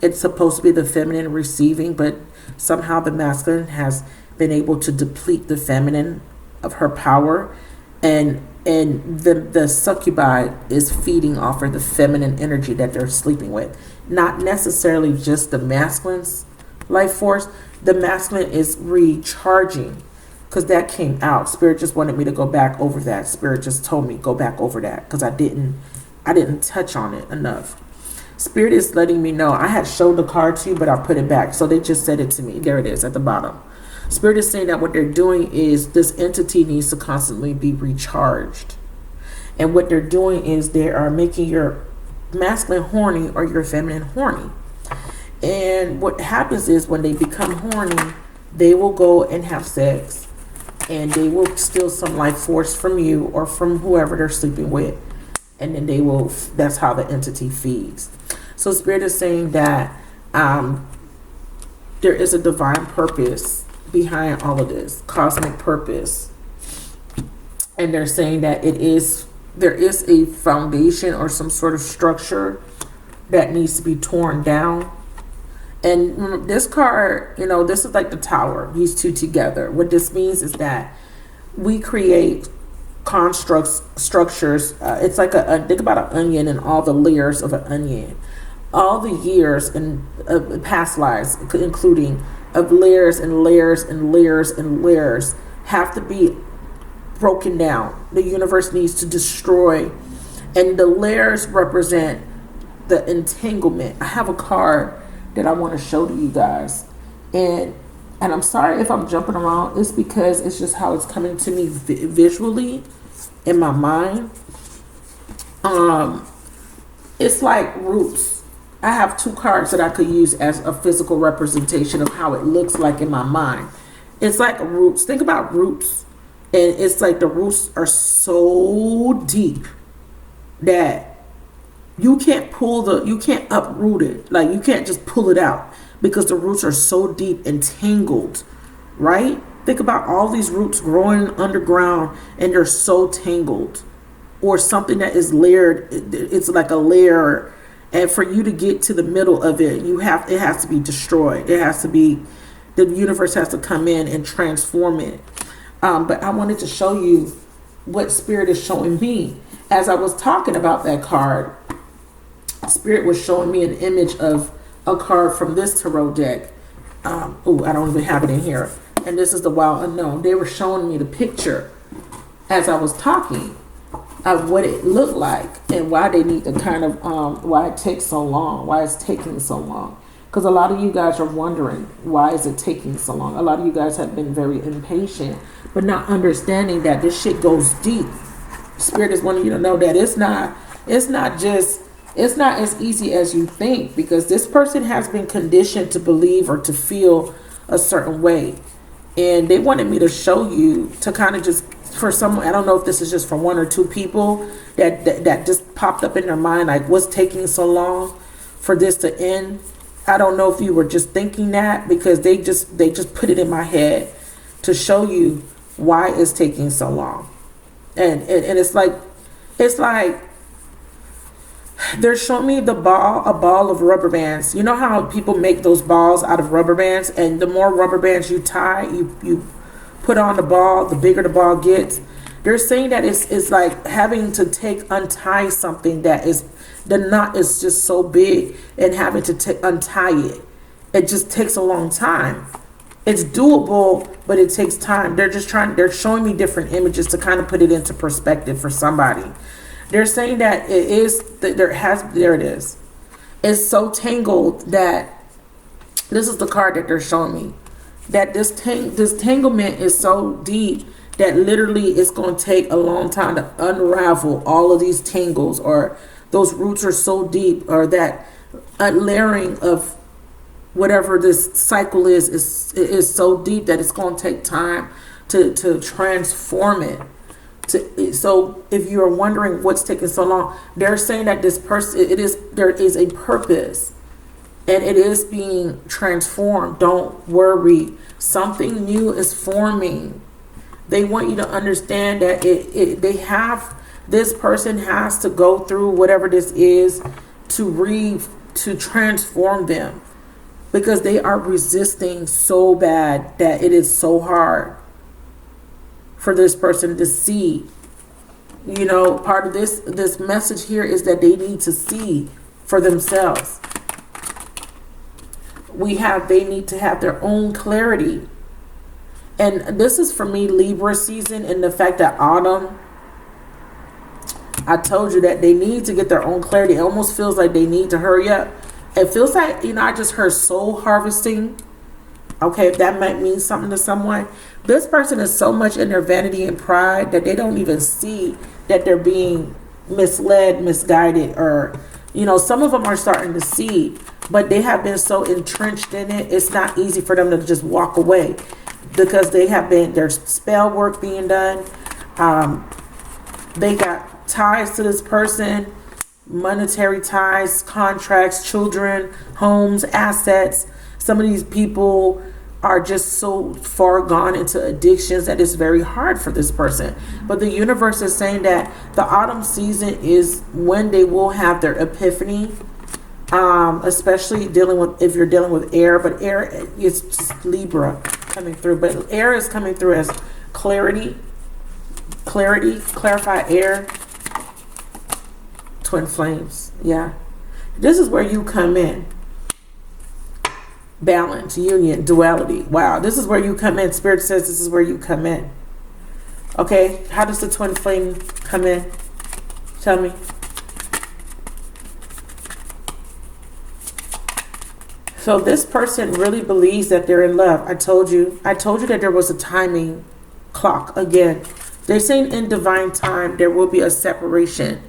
It's supposed to be the feminine receiving, but somehow the masculine has been able to deplete the feminine of her power, and the succubi is feeding off of the feminine energy that they're sleeping with. Not necessarily just the masculine's life force. The masculine is recharging, because that came out. Spirit just wanted me to go back over that. Spirit just told me go back over that because I didn't touch on it enough. Spirit is letting me know. I had showed the card to you, but I put it back. So they just said it to me. There it is at the bottom. Spirit is saying that what they're doing is this entity needs to constantly be recharged. And what they're doing is they are making your masculine horny or your feminine horny. And what happens is when they become horny, they will go and have sex. And they will steal some life force from you or from whoever they're sleeping with. And then they will, that's how the entity feeds. So Spirit is saying that there is a divine purpose behind all of this, cosmic purpose. And they're saying that there is a foundation or some sort of structure that needs to be torn down. And this card, you know, this is like the tower, these two together. What this means is that we create constructs, structures. It's like think about an onion and all the layers of an onion. All the years in past lives, including of layers and layers and layers and layers, have to be broken down. The universe needs to destroy. And the layers represent the entanglement. I have a card that I want to show to you guys, and I'm sorry if I'm jumping around. It's because it's just how it's coming to me visually in my mind. It's like roots. I have two cards that I could use as a physical representation of how it looks like in my mind. It's like roots. Think about roots. And it's like the roots are so deep that you can't uproot it. Like you can't just pull it out because the roots are so deep and tangled, right? Think about all these roots growing underground and they're so tangled. Or something that is layered, it's like a layer, and for you to get to the middle of it, it has to be destroyed. The universe has to come in and transform it. But I wanted to show you what Spirit is showing me. As I was talking about that card, Spirit was showing me an image of a card from this tarot deck. I don't even have it in here. And this is the Wild Unknown. They were showing me the picture as I was talking of what it looked like and why they need to why it takes so long, why it's taking so long. Because a lot of you guys are wondering, why is it taking so long? A lot of you guys have been very impatient, but not understanding that this shit goes deep. Spirit is wanting you to know that it's not as easy as you think, because this person has been conditioned to believe or to feel a certain way. And they wanted me to show you to kind of just, for someone, I don't know if this is just for one or two people that just popped up in their mind, like, what's taking so long for this to end? I don't know if you were just thinking that, because they just put it in my head to show you why it's taking so long. And it's like they're showing me a ball of rubber bands. You know how people make those balls out of rubber bands, and the more rubber bands you tie, you put on the ball, the bigger the ball gets. They're saying that it's like having to untie something that is, the knot is just so big, and having to untie it. It just takes a long time. It's doable, but it takes time. They're showing me different images to kind of put it into perspective for somebody. They're saying that there it is. It's so tangled that, this is the card that they're showing me, that this tanglement is so deep that literally it's going to take a long time to unravel all of these tangles, or those roots are so deep, or that layering of whatever this cycle is so deep that it's going to take time to transform it. So if you're wondering what's taking so long, they're saying that this person, there is a purpose, and it is being transformed. Don't worry. Something new is forming. They want you to understand that this person has to go through whatever this is to transform them, because they are resisting so bad that it is so hard for this person to see. You know, part of this message here is that they need to see for themselves. They need to have their own clarity. And this is for me Libra season, and the fact that autumn, I told you that they need to get their own clarity. It almost feels like they need to hurry up. It feels like, I just heard soul harvesting. Okay, if that might mean something to someone. This person is so much in their vanity and pride that they don't even see that they're being misled, misguided, or, some of them are starting to see, but they have been so entrenched in it, it's not easy for them to just walk away, because there's spell work being done. They got ties to this person, monetary ties, contracts, children, homes, assets. Some of these people are just so far gone into addictions that it's very hard for this person. But the universe is saying that the autumn season is when they will have their epiphany, especially if you're dealing with air. But air is just Libra coming through. But air is coming through as clarity, clarify air, twin flames. Yeah. This is where you come in. Balance, union, duality. Wow, this is where you come in. Spirit says this is where you come in. Okay, how does the twin flame come in? Tell me. So this person really believes that they're in love. I told you that there was a timing clock again. They're saying in divine time there will be a separation.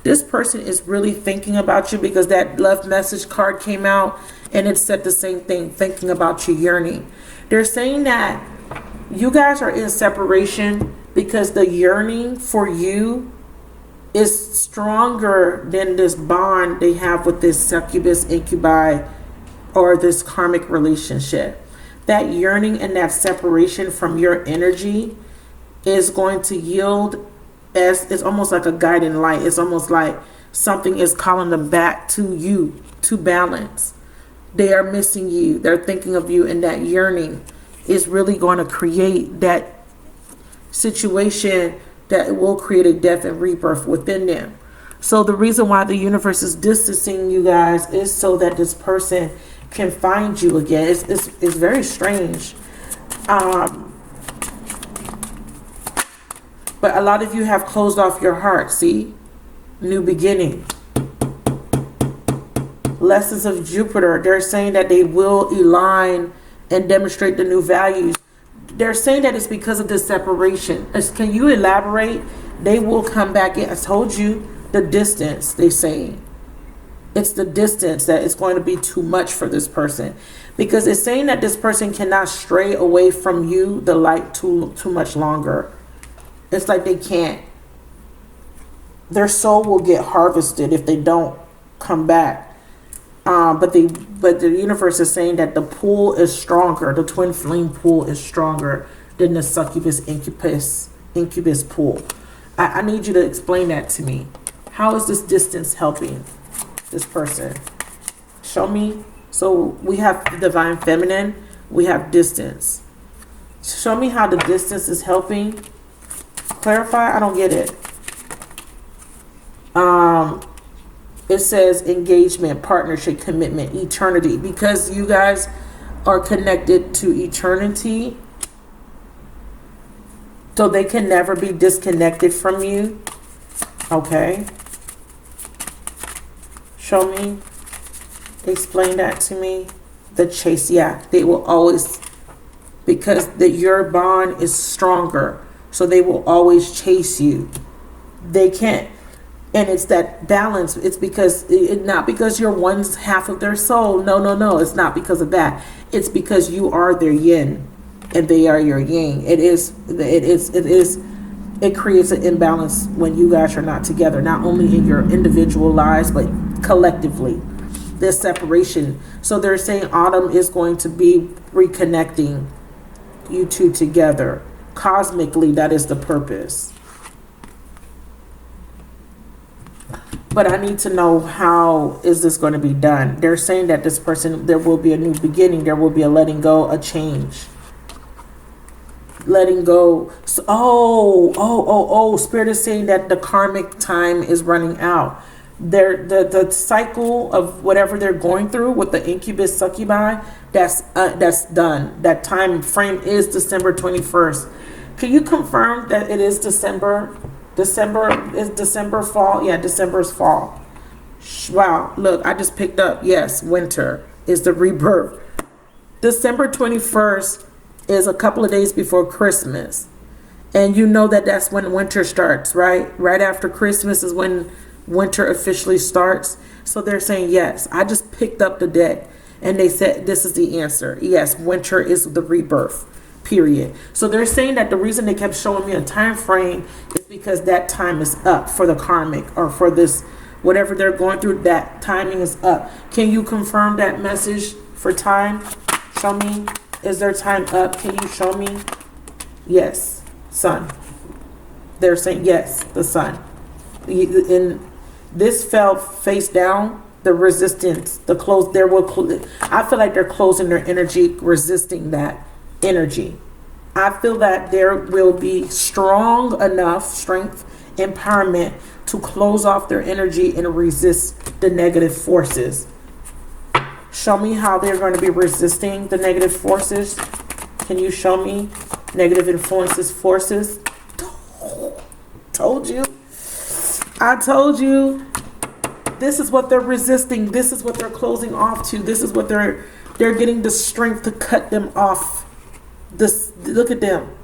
This person is really thinking about you, because that love message card came out and it said the same thing, thinking about you, yearning. They're saying that you guys are in separation because the yearning for you is stronger than this bond they have with this succubus, incubi, or this karmic relationship. That yearning and that separation from your energy is going to yield as, it's almost like a guiding light. It's almost like something is calling them back to you, to balance. They are missing you. They're thinking of you, and that yearning is really going to create that situation that will create a death and rebirth within them. So the reason why the universe is distancing you guys is so that this person can find you again. It's very strange. But a lot of you have closed off your heart. See? New beginning. Lessons of Jupiter. They're saying that they will align and demonstrate the new values. They're saying that it's because of this separation. Can you elaborate? They will come back in. I told you the distance, they say. It's the distance that is going to be too much for this person. Because it's saying that this person cannot stray away from you, the light, too much longer. It's like they can't. Their soul will get harvested if they don't come back. But the universe is saying that the pull is stronger. The twin flame pull is stronger than the succubus incubus pull. I need you to explain that to me. How is this distance helping this person? Show me. So we have the divine feminine. We have distance. Show me how the distance is helping. Clarify. I don't get it. It says engagement, partnership, commitment, eternity. Because you guys are connected to eternity, so they can never be disconnected from you. Okay. Show me. Explain that to me. The chase, yeah. They will always, because your bond is stronger, so they will always chase you. They can't. And it's that balance. It's because, not because you're one half of their soul. No. It's not because of that. It's because you are their yin and they are your yang. It creates an imbalance when you guys are not together, not only in your individual lives, but collectively. There's separation. So they're saying autumn is going to be reconnecting you two together. Cosmically, that is the purpose. But I need to know, how is this going to be done? They're saying that this person, there will be a new beginning. There will be a letting go, a change. Letting go. So, Spirit is saying that the karmic time is running out. The cycle of whatever they're going through with the incubus succubi, that's done. That time frame is December 21st. Can you confirm that it is December? December fall? Yeah, December's fall. Wow, look, I just picked up. Yes, winter is the rebirth. December 21st is a couple of days before Christmas. And you know that that's when winter starts, right? Right after Christmas is when winter officially starts. So they're saying, yes, I just picked up the deck and they said this is the answer. Yes, winter is the rebirth. Period. So they're saying that the reason they kept showing me a time frame is because that time is up for the karmic, or for this, whatever they're going through, that timing is up. Can you confirm that message for time? Show me. Is their time up? Can you show me? Yes. Sun. They're saying yes, the sun. In this fell face down, the resistance, the close, I feel like they're closing their energy, resisting that energy. I feel that there will be strength, empowerment to close off their energy and resist the negative forces. Show me how they're going to be resisting the negative forces. Can you show me negative influences, forces? Told you. I told you. This is what they're resisting. This is what they're closing off to. This is what they're getting the strength to cut them off. Look at them.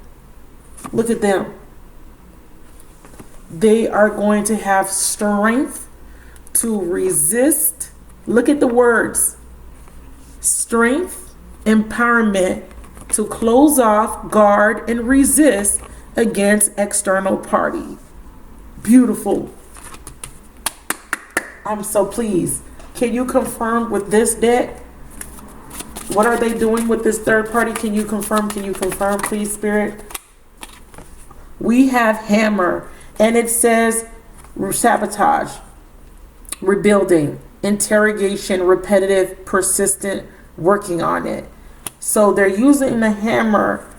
Look at them. They are going to have strength to resist. Look at the words. Strength, empowerment to close off, guard, and resist against external party. Beautiful. I'm so pleased. Can you confirm with this deck? What are they doing with this third party? Can you confirm? Can you confirm, please, Spirit? We have hammer, and it says sabotage, rebuilding, interrogation, repetitive, persistent, working on it. So they're using the hammer.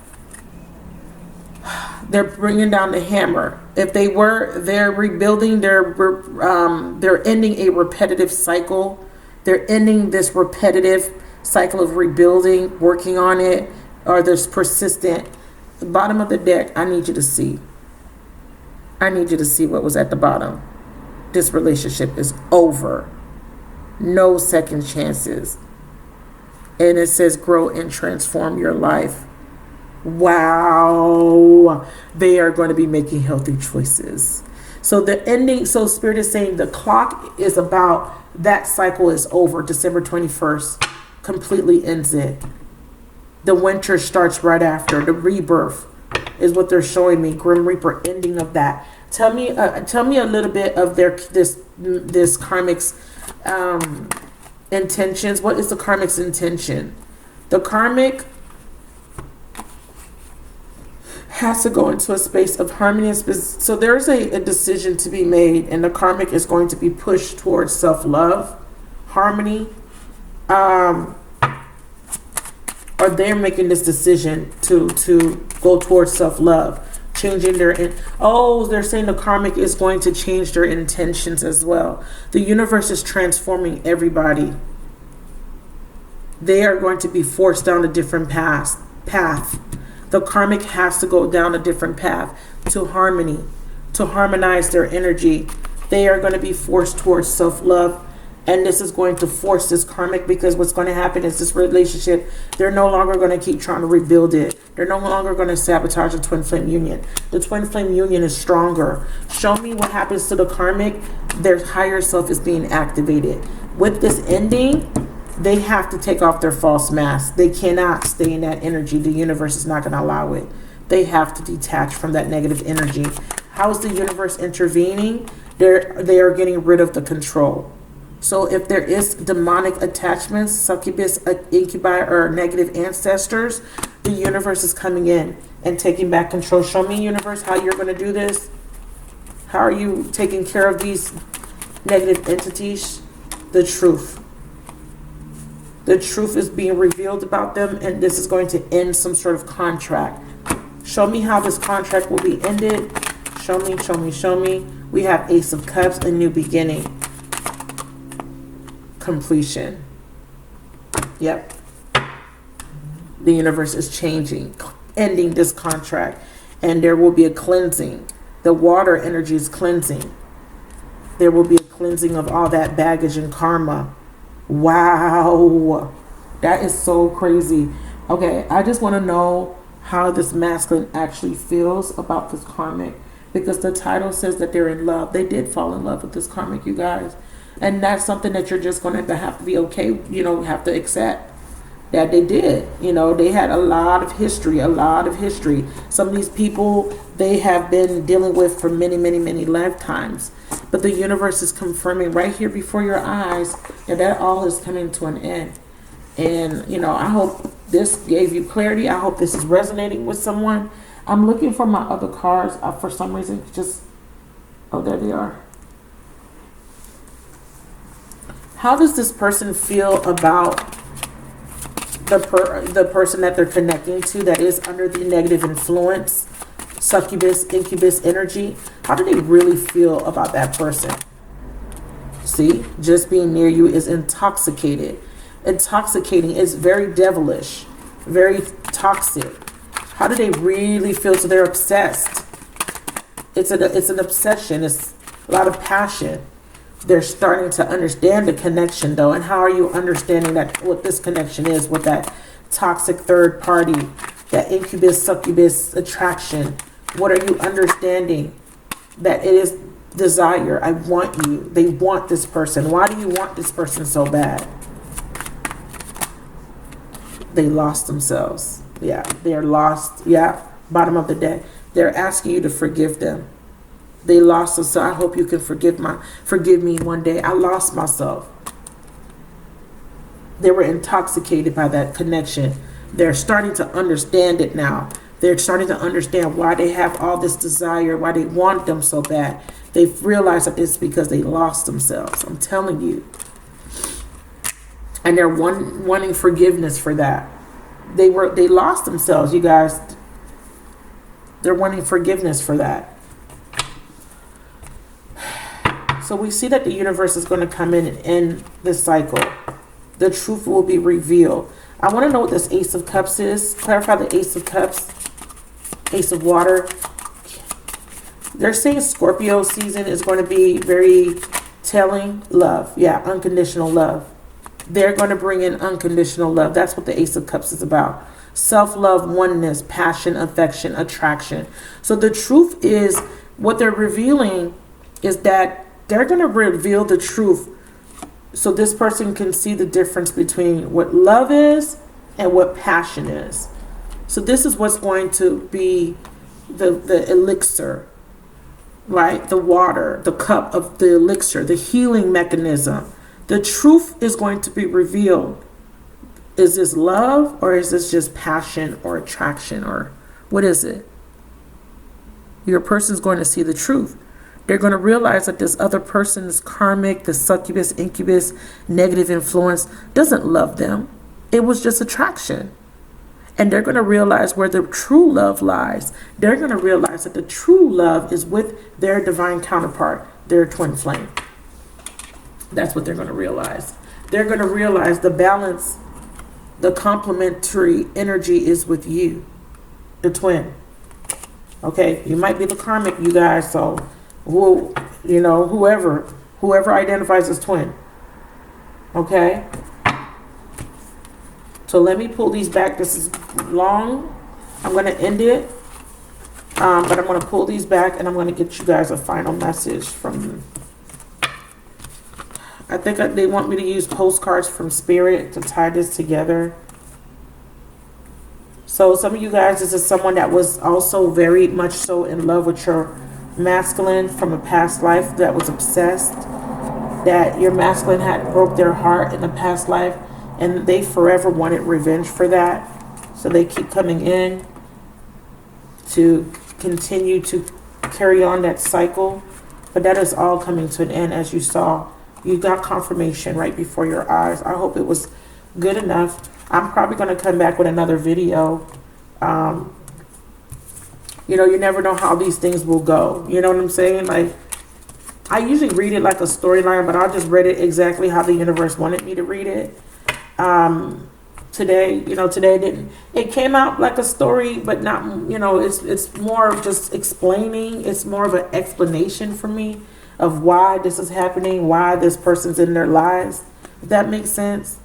They're bringing down the hammer. If they're rebuilding, they're ending a repetitive cycle. They're ending this repetitive cycle of rebuilding, working on it, or there's persistent. The bottom of the deck, I need you to see. I need you to see what was at the bottom. This relationship is over. No second chances. And it says grow and transform your life. Wow. They are going to be making healthy choices. So the ending, so Spirit is saying the clock is about, that cycle is over. December 21st completely ends it. The winter starts right after. The rebirth is what they're showing me. Grim Reaper, ending of that. Tell me a little bit of this karmic's intentions. What is the karmic's intention? The karmic has to go into a space of harmony. So there's a decision to be made, and the karmic is going to be pushed towards self-love, harmony, or they're making this decision to go towards self-love, changing their they're saying the karmic is going to change their intentions as well. The universe is transforming everybody. They are going to be forced down a different path. The karmic has to go down a different path to harmony, to harmonize their energy. They are going to be forced towards self-love. And this is going to force this karmic, because what's going to happen is this relationship, they're no longer going to keep trying to rebuild it. They're no longer going to sabotage the twin flame union. The twin flame union is stronger. Show me what happens to the karmic. Their higher self is being activated. With this ending, they have to take off their false mask. They cannot stay in that energy. The universe is not going to allow it. They have to detach from that negative energy. How is the universe intervening? They are getting rid of the control. So if there is demonic attachments, succubus, incubi, or negative ancestors, the universe is coming in and taking back control. Show me, universe, how you're going to do this. How are you taking care of these negative entities? The truth. The truth is being revealed about them, and this is going to end some sort of contract. Show me how this contract will be ended. Show me, show me, show me. We have Ace of Cups, a new beginning. Completion. Yep. The universe is changing, ending this contract, and there will be a cleansing. The water energy is cleansing. There will be a cleansing of all that baggage and karma. Wow. That is so crazy. Okay, I just want to know how this masculine actually feels about this karmic, because the title says that they're in love. They did fall in love with this karmic, you guys. And that's something that you're just going to have to be okay, have to accept that they did. They had a lot of history. Some of these people, they have been dealing with for many, many, many lifetimes. But the universe is confirming right here before your eyes that all is coming to an end. And, I hope this gave you clarity. I hope this is resonating with someone. I'm looking for my other cards. For some reason, there they are. How does this person feel about the person that they're connecting to that is under the negative influence, succubus, incubus energy? How do they really feel about that person? See, just being near you is intoxicating. Is very devilish, very toxic. How do they really feel? So they're obsessed. It's an obsession. It's a lot of passion. They're starting to understand the connection, though. And how are you understanding what this connection is with that toxic third party, that incubus, succubus attraction? What are you understanding? That it is desire. I want you. They want this person. Why do you want this person so bad? They lost themselves. Yeah, they're lost. Yeah, bottom of the deck. They're asking you to forgive them. They lost us, so I hope you can forgive me one day. I lost myself. They were intoxicated by that connection. They're starting to understand it now. They're starting to understand why they have all this desire, why they want them so bad. They've realized that it's because they lost themselves. I'm telling you. And they're wanting forgiveness for that. They lost themselves, you guys. They're wanting forgiveness for that. So we see that the universe is going to come in and end this cycle. The truth will be revealed. I want to know what this Ace of Cups is. Clarify the Ace of Cups. Ace of Water. They're saying Scorpio season is going to be very telling. Love. Yeah, unconditional love. They're going to bring in unconditional love. That's what the Ace of Cups is about. Self-love, oneness, passion, affection, attraction. So the truth is, what they're revealing is that they're going to reveal the truth so this person can see the difference between what love is and what passion is. So this is what's going to be the elixir, right? The water, the cup of the elixir, the healing mechanism. The truth is going to be revealed. Is this love, or is this just passion or attraction, or what is it? Your person's going to see the truth. They're going to realize that this other person's karmic, the succubus, incubus, negative influence doesn't love them. It was just attraction. And they're going to realize where the true love lies. They're going to realize that the true love is with their divine counterpart, their twin flame. That's what they're going to realize. They're going to realize the balance, the complementary energy is with you, the twin. Okay, you might be the karmic, you guys, so whoever identifies as twin. Okay, so let me pull these back. This is long. I'm going to end it, but I'm going to pull these back, and I'm going to get you guys a final message from. I think they want me to use postcards from Spirit to tie this together. So some of you guys, this is someone that was also very much so in love with your masculine from a past life, that was obsessed, that your masculine had broke their heart in a past life, and they forever wanted revenge for that. So they keep coming in to continue to carry on that cycle. But that is all coming to an end. As you saw, you got confirmation right before your eyes. I hope it was good enough. I'm probably going to come back with another video. You never know how these things will go. You know what I'm saying? Like, I usually read it like a storyline, but I just read it exactly how the universe wanted me to read it. Today it came out like a story, but not, it's more of just explaining. It's more of an explanation for me of why this is happening, why this person's in their lives. If that makes sense.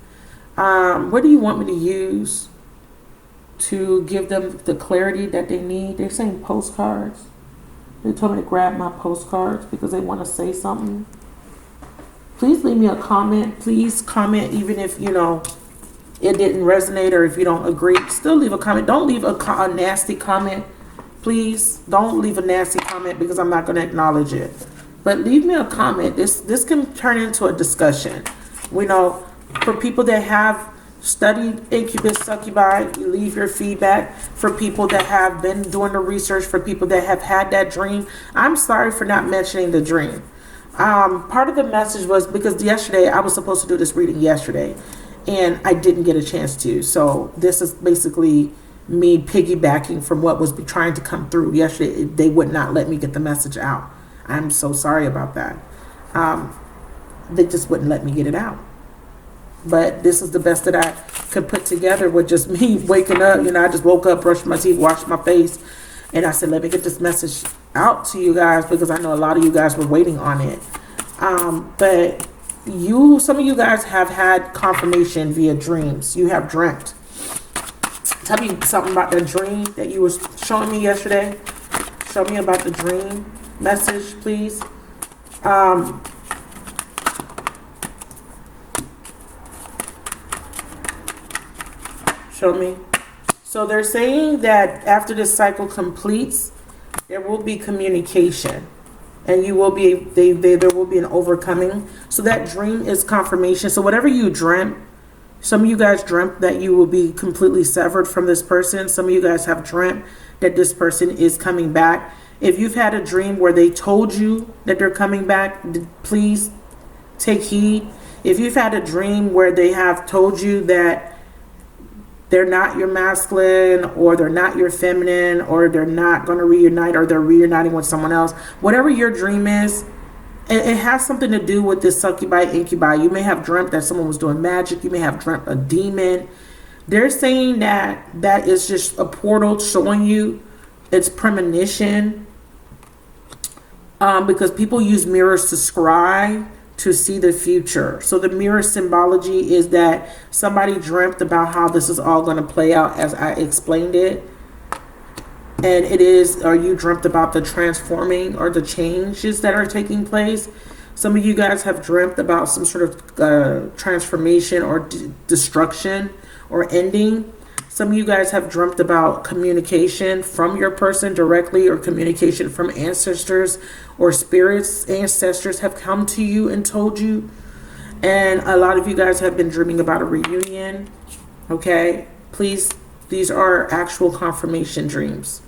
What do you want me to use to give them the clarity that they need? They're saying postcards. They told me to grab my postcards because they want to say something. Please leave me a comment. Please comment, even if, it didn't resonate, or if you don't agree. Still leave a comment. Don't leave a nasty comment. Please don't leave a nasty comment, because I'm not going to acknowledge it. But leave me a comment. This can turn into a discussion. For people that have studied Incubus, Succubi, you leave your feedback. For people that have been doing the research, for people that have had that dream, I'm sorry for not mentioning the dream. Part of the message was because yesterday, I was supposed to do this reading yesterday, and I didn't get a chance to. So this is basically me piggybacking from what was trying to come through yesterday. They would not let me get the message out. I'm so sorry about that. They just wouldn't let me get it out. But this is the best that I could put together with just me waking up. I just woke up, brushed my teeth, washed my face, and I said, let me get this message out to you guys, because I know a lot of you guys were waiting on it. But some of you guys have had confirmation via dreams. You have dreamt. Tell me something about the dream that you were showing me yesterday. Show me about the dream message, please. Show me. So they're saying that after this cycle completes, there will be communication, and you will be there will be an overcoming. So that dream is confirmation. So whatever you dreamt, some of you guys dreamt that you will be completely severed from this person. Some of you guys have dreamt that this person is coming back. If you've had a dream where they told you that they're coming back, please take heed. If you've had a dream where they have told you that they're not your masculine, or they're not your feminine, or they're not going to reunite, or they're reuniting with someone else, whatever your dream is, it has something to do with this succubi, incubi. You may have dreamt that someone was doing magic. You may have dreamt a demon. They're saying that that is just a portal showing you, it's premonition, because people use mirrors to scry, to see the future. So the mirror symbology is that somebody dreamt about how this is all going to play out as I explained it. And it is, or you dreamt about the transforming or the changes that are taking place. Some of you guys have dreamt about some sort of transformation or destruction or ending. Some of you guys have dreamt about communication from your person directly, or communication from ancestors or spirits. Ancestors have come to you and told you. And a lot of you guys have been dreaming about a reunion. Okay, please, these are actual confirmation dreams.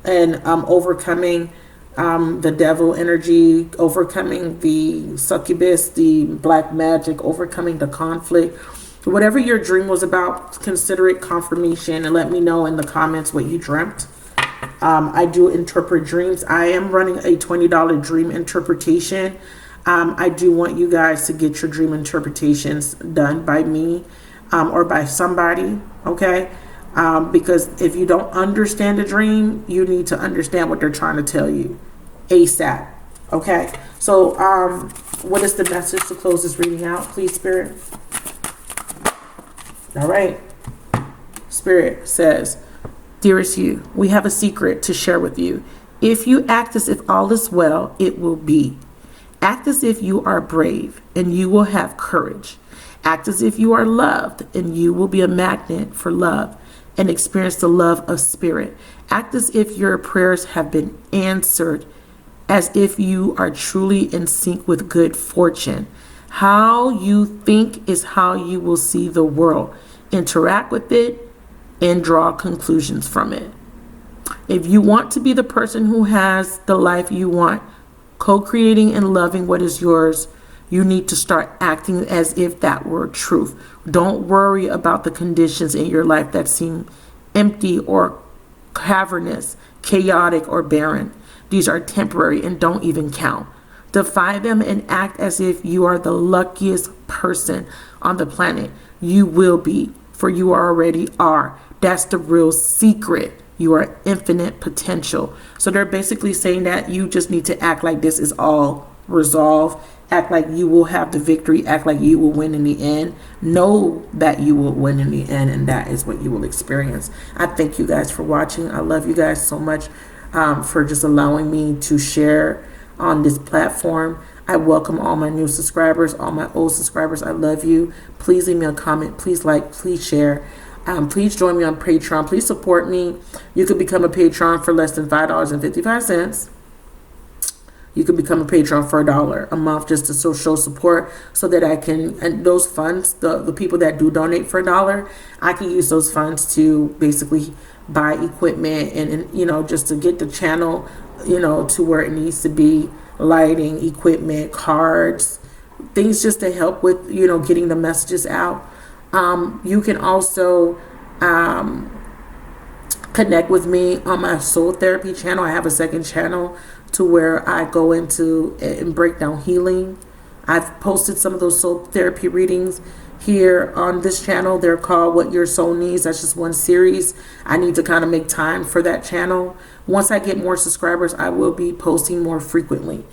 And overcoming the devil energy, overcoming the succubus, the black magic, overcoming the conflict. Whatever your dream was about, consider it confirmation, and let me know in the comments what you dreamt. I do interpret dreams. I am running a $20 dream interpretation. I do want you guys to get your dream interpretations done by me or by somebody, okay? Because if you don't understand a dream, you need to understand what they're trying to tell you ASAP, okay? So what is the message to close this reading out, please, Spirit? All right. Spirit says, dearest you, we have a secret to share with you. If you act as if all is well, it will be. Act as if you are brave, and you will have courage. Act as if you are loved, and you will be a magnet for love and experience the love of spirit. Act as if your prayers have been answered, as if you are truly in sync with good fortune. How you think is how you will see the world. Interact with it and draw conclusions from it. If you want to be the person who has the life you want, co-creating and loving what is yours, you need to start acting as if that were truth. Don't worry about the conditions in your life that seem empty or cavernous, chaotic or barren. These are temporary and don't even count. Defy them and act as if you are the luckiest person on the planet. You will be, for you already are. That's the real secret. You are infinite potential. So they're basically saying that you just need to act like this is all resolved. Act like you will have the victory. Act like you will win in the end. Know that you will win in the end, and that is what you will experience. I thank you guys for watching. I love you guys so much for just allowing me to share on this platform. I welcome all my new subscribers, all my old subscribers. I love you. Please leave me a comment. Please like, please share. Please join me on Patreon. Please support me. You can become a patron for less than $5.55. You can become a patron for $1 a month just to show support, so that I can, and those funds, the people that do donate for $1, I can use those funds to basically buy equipment and you know, just to get the channel, you know, to where it needs to be, lighting, equipment, cards, things just to help with, you know, getting the messages out. You can also connect with me on my soul therapy channel. I have a second channel to where I go into and break down healing. I've posted some of those soul therapy readings here on this channel. They're called What Your Soul Needs. That's just one series. I need to kind of make time for that channel. Once I get more subscribers, I will be posting more frequently.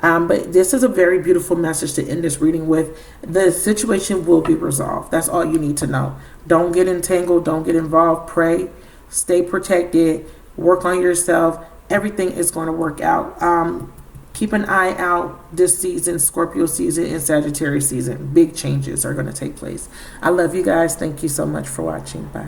But this is a very beautiful message to end this reading with. The situation will be resolved. That's all you need to know. Don't get entangled. Don't get involved. Pray. Stay protected. Work on yourself. Everything is going to work out. Keep an eye out this season, Scorpio season and Sagittarius season. Big changes are going to take place. I love you guys. Thank you so much for watching. Bye.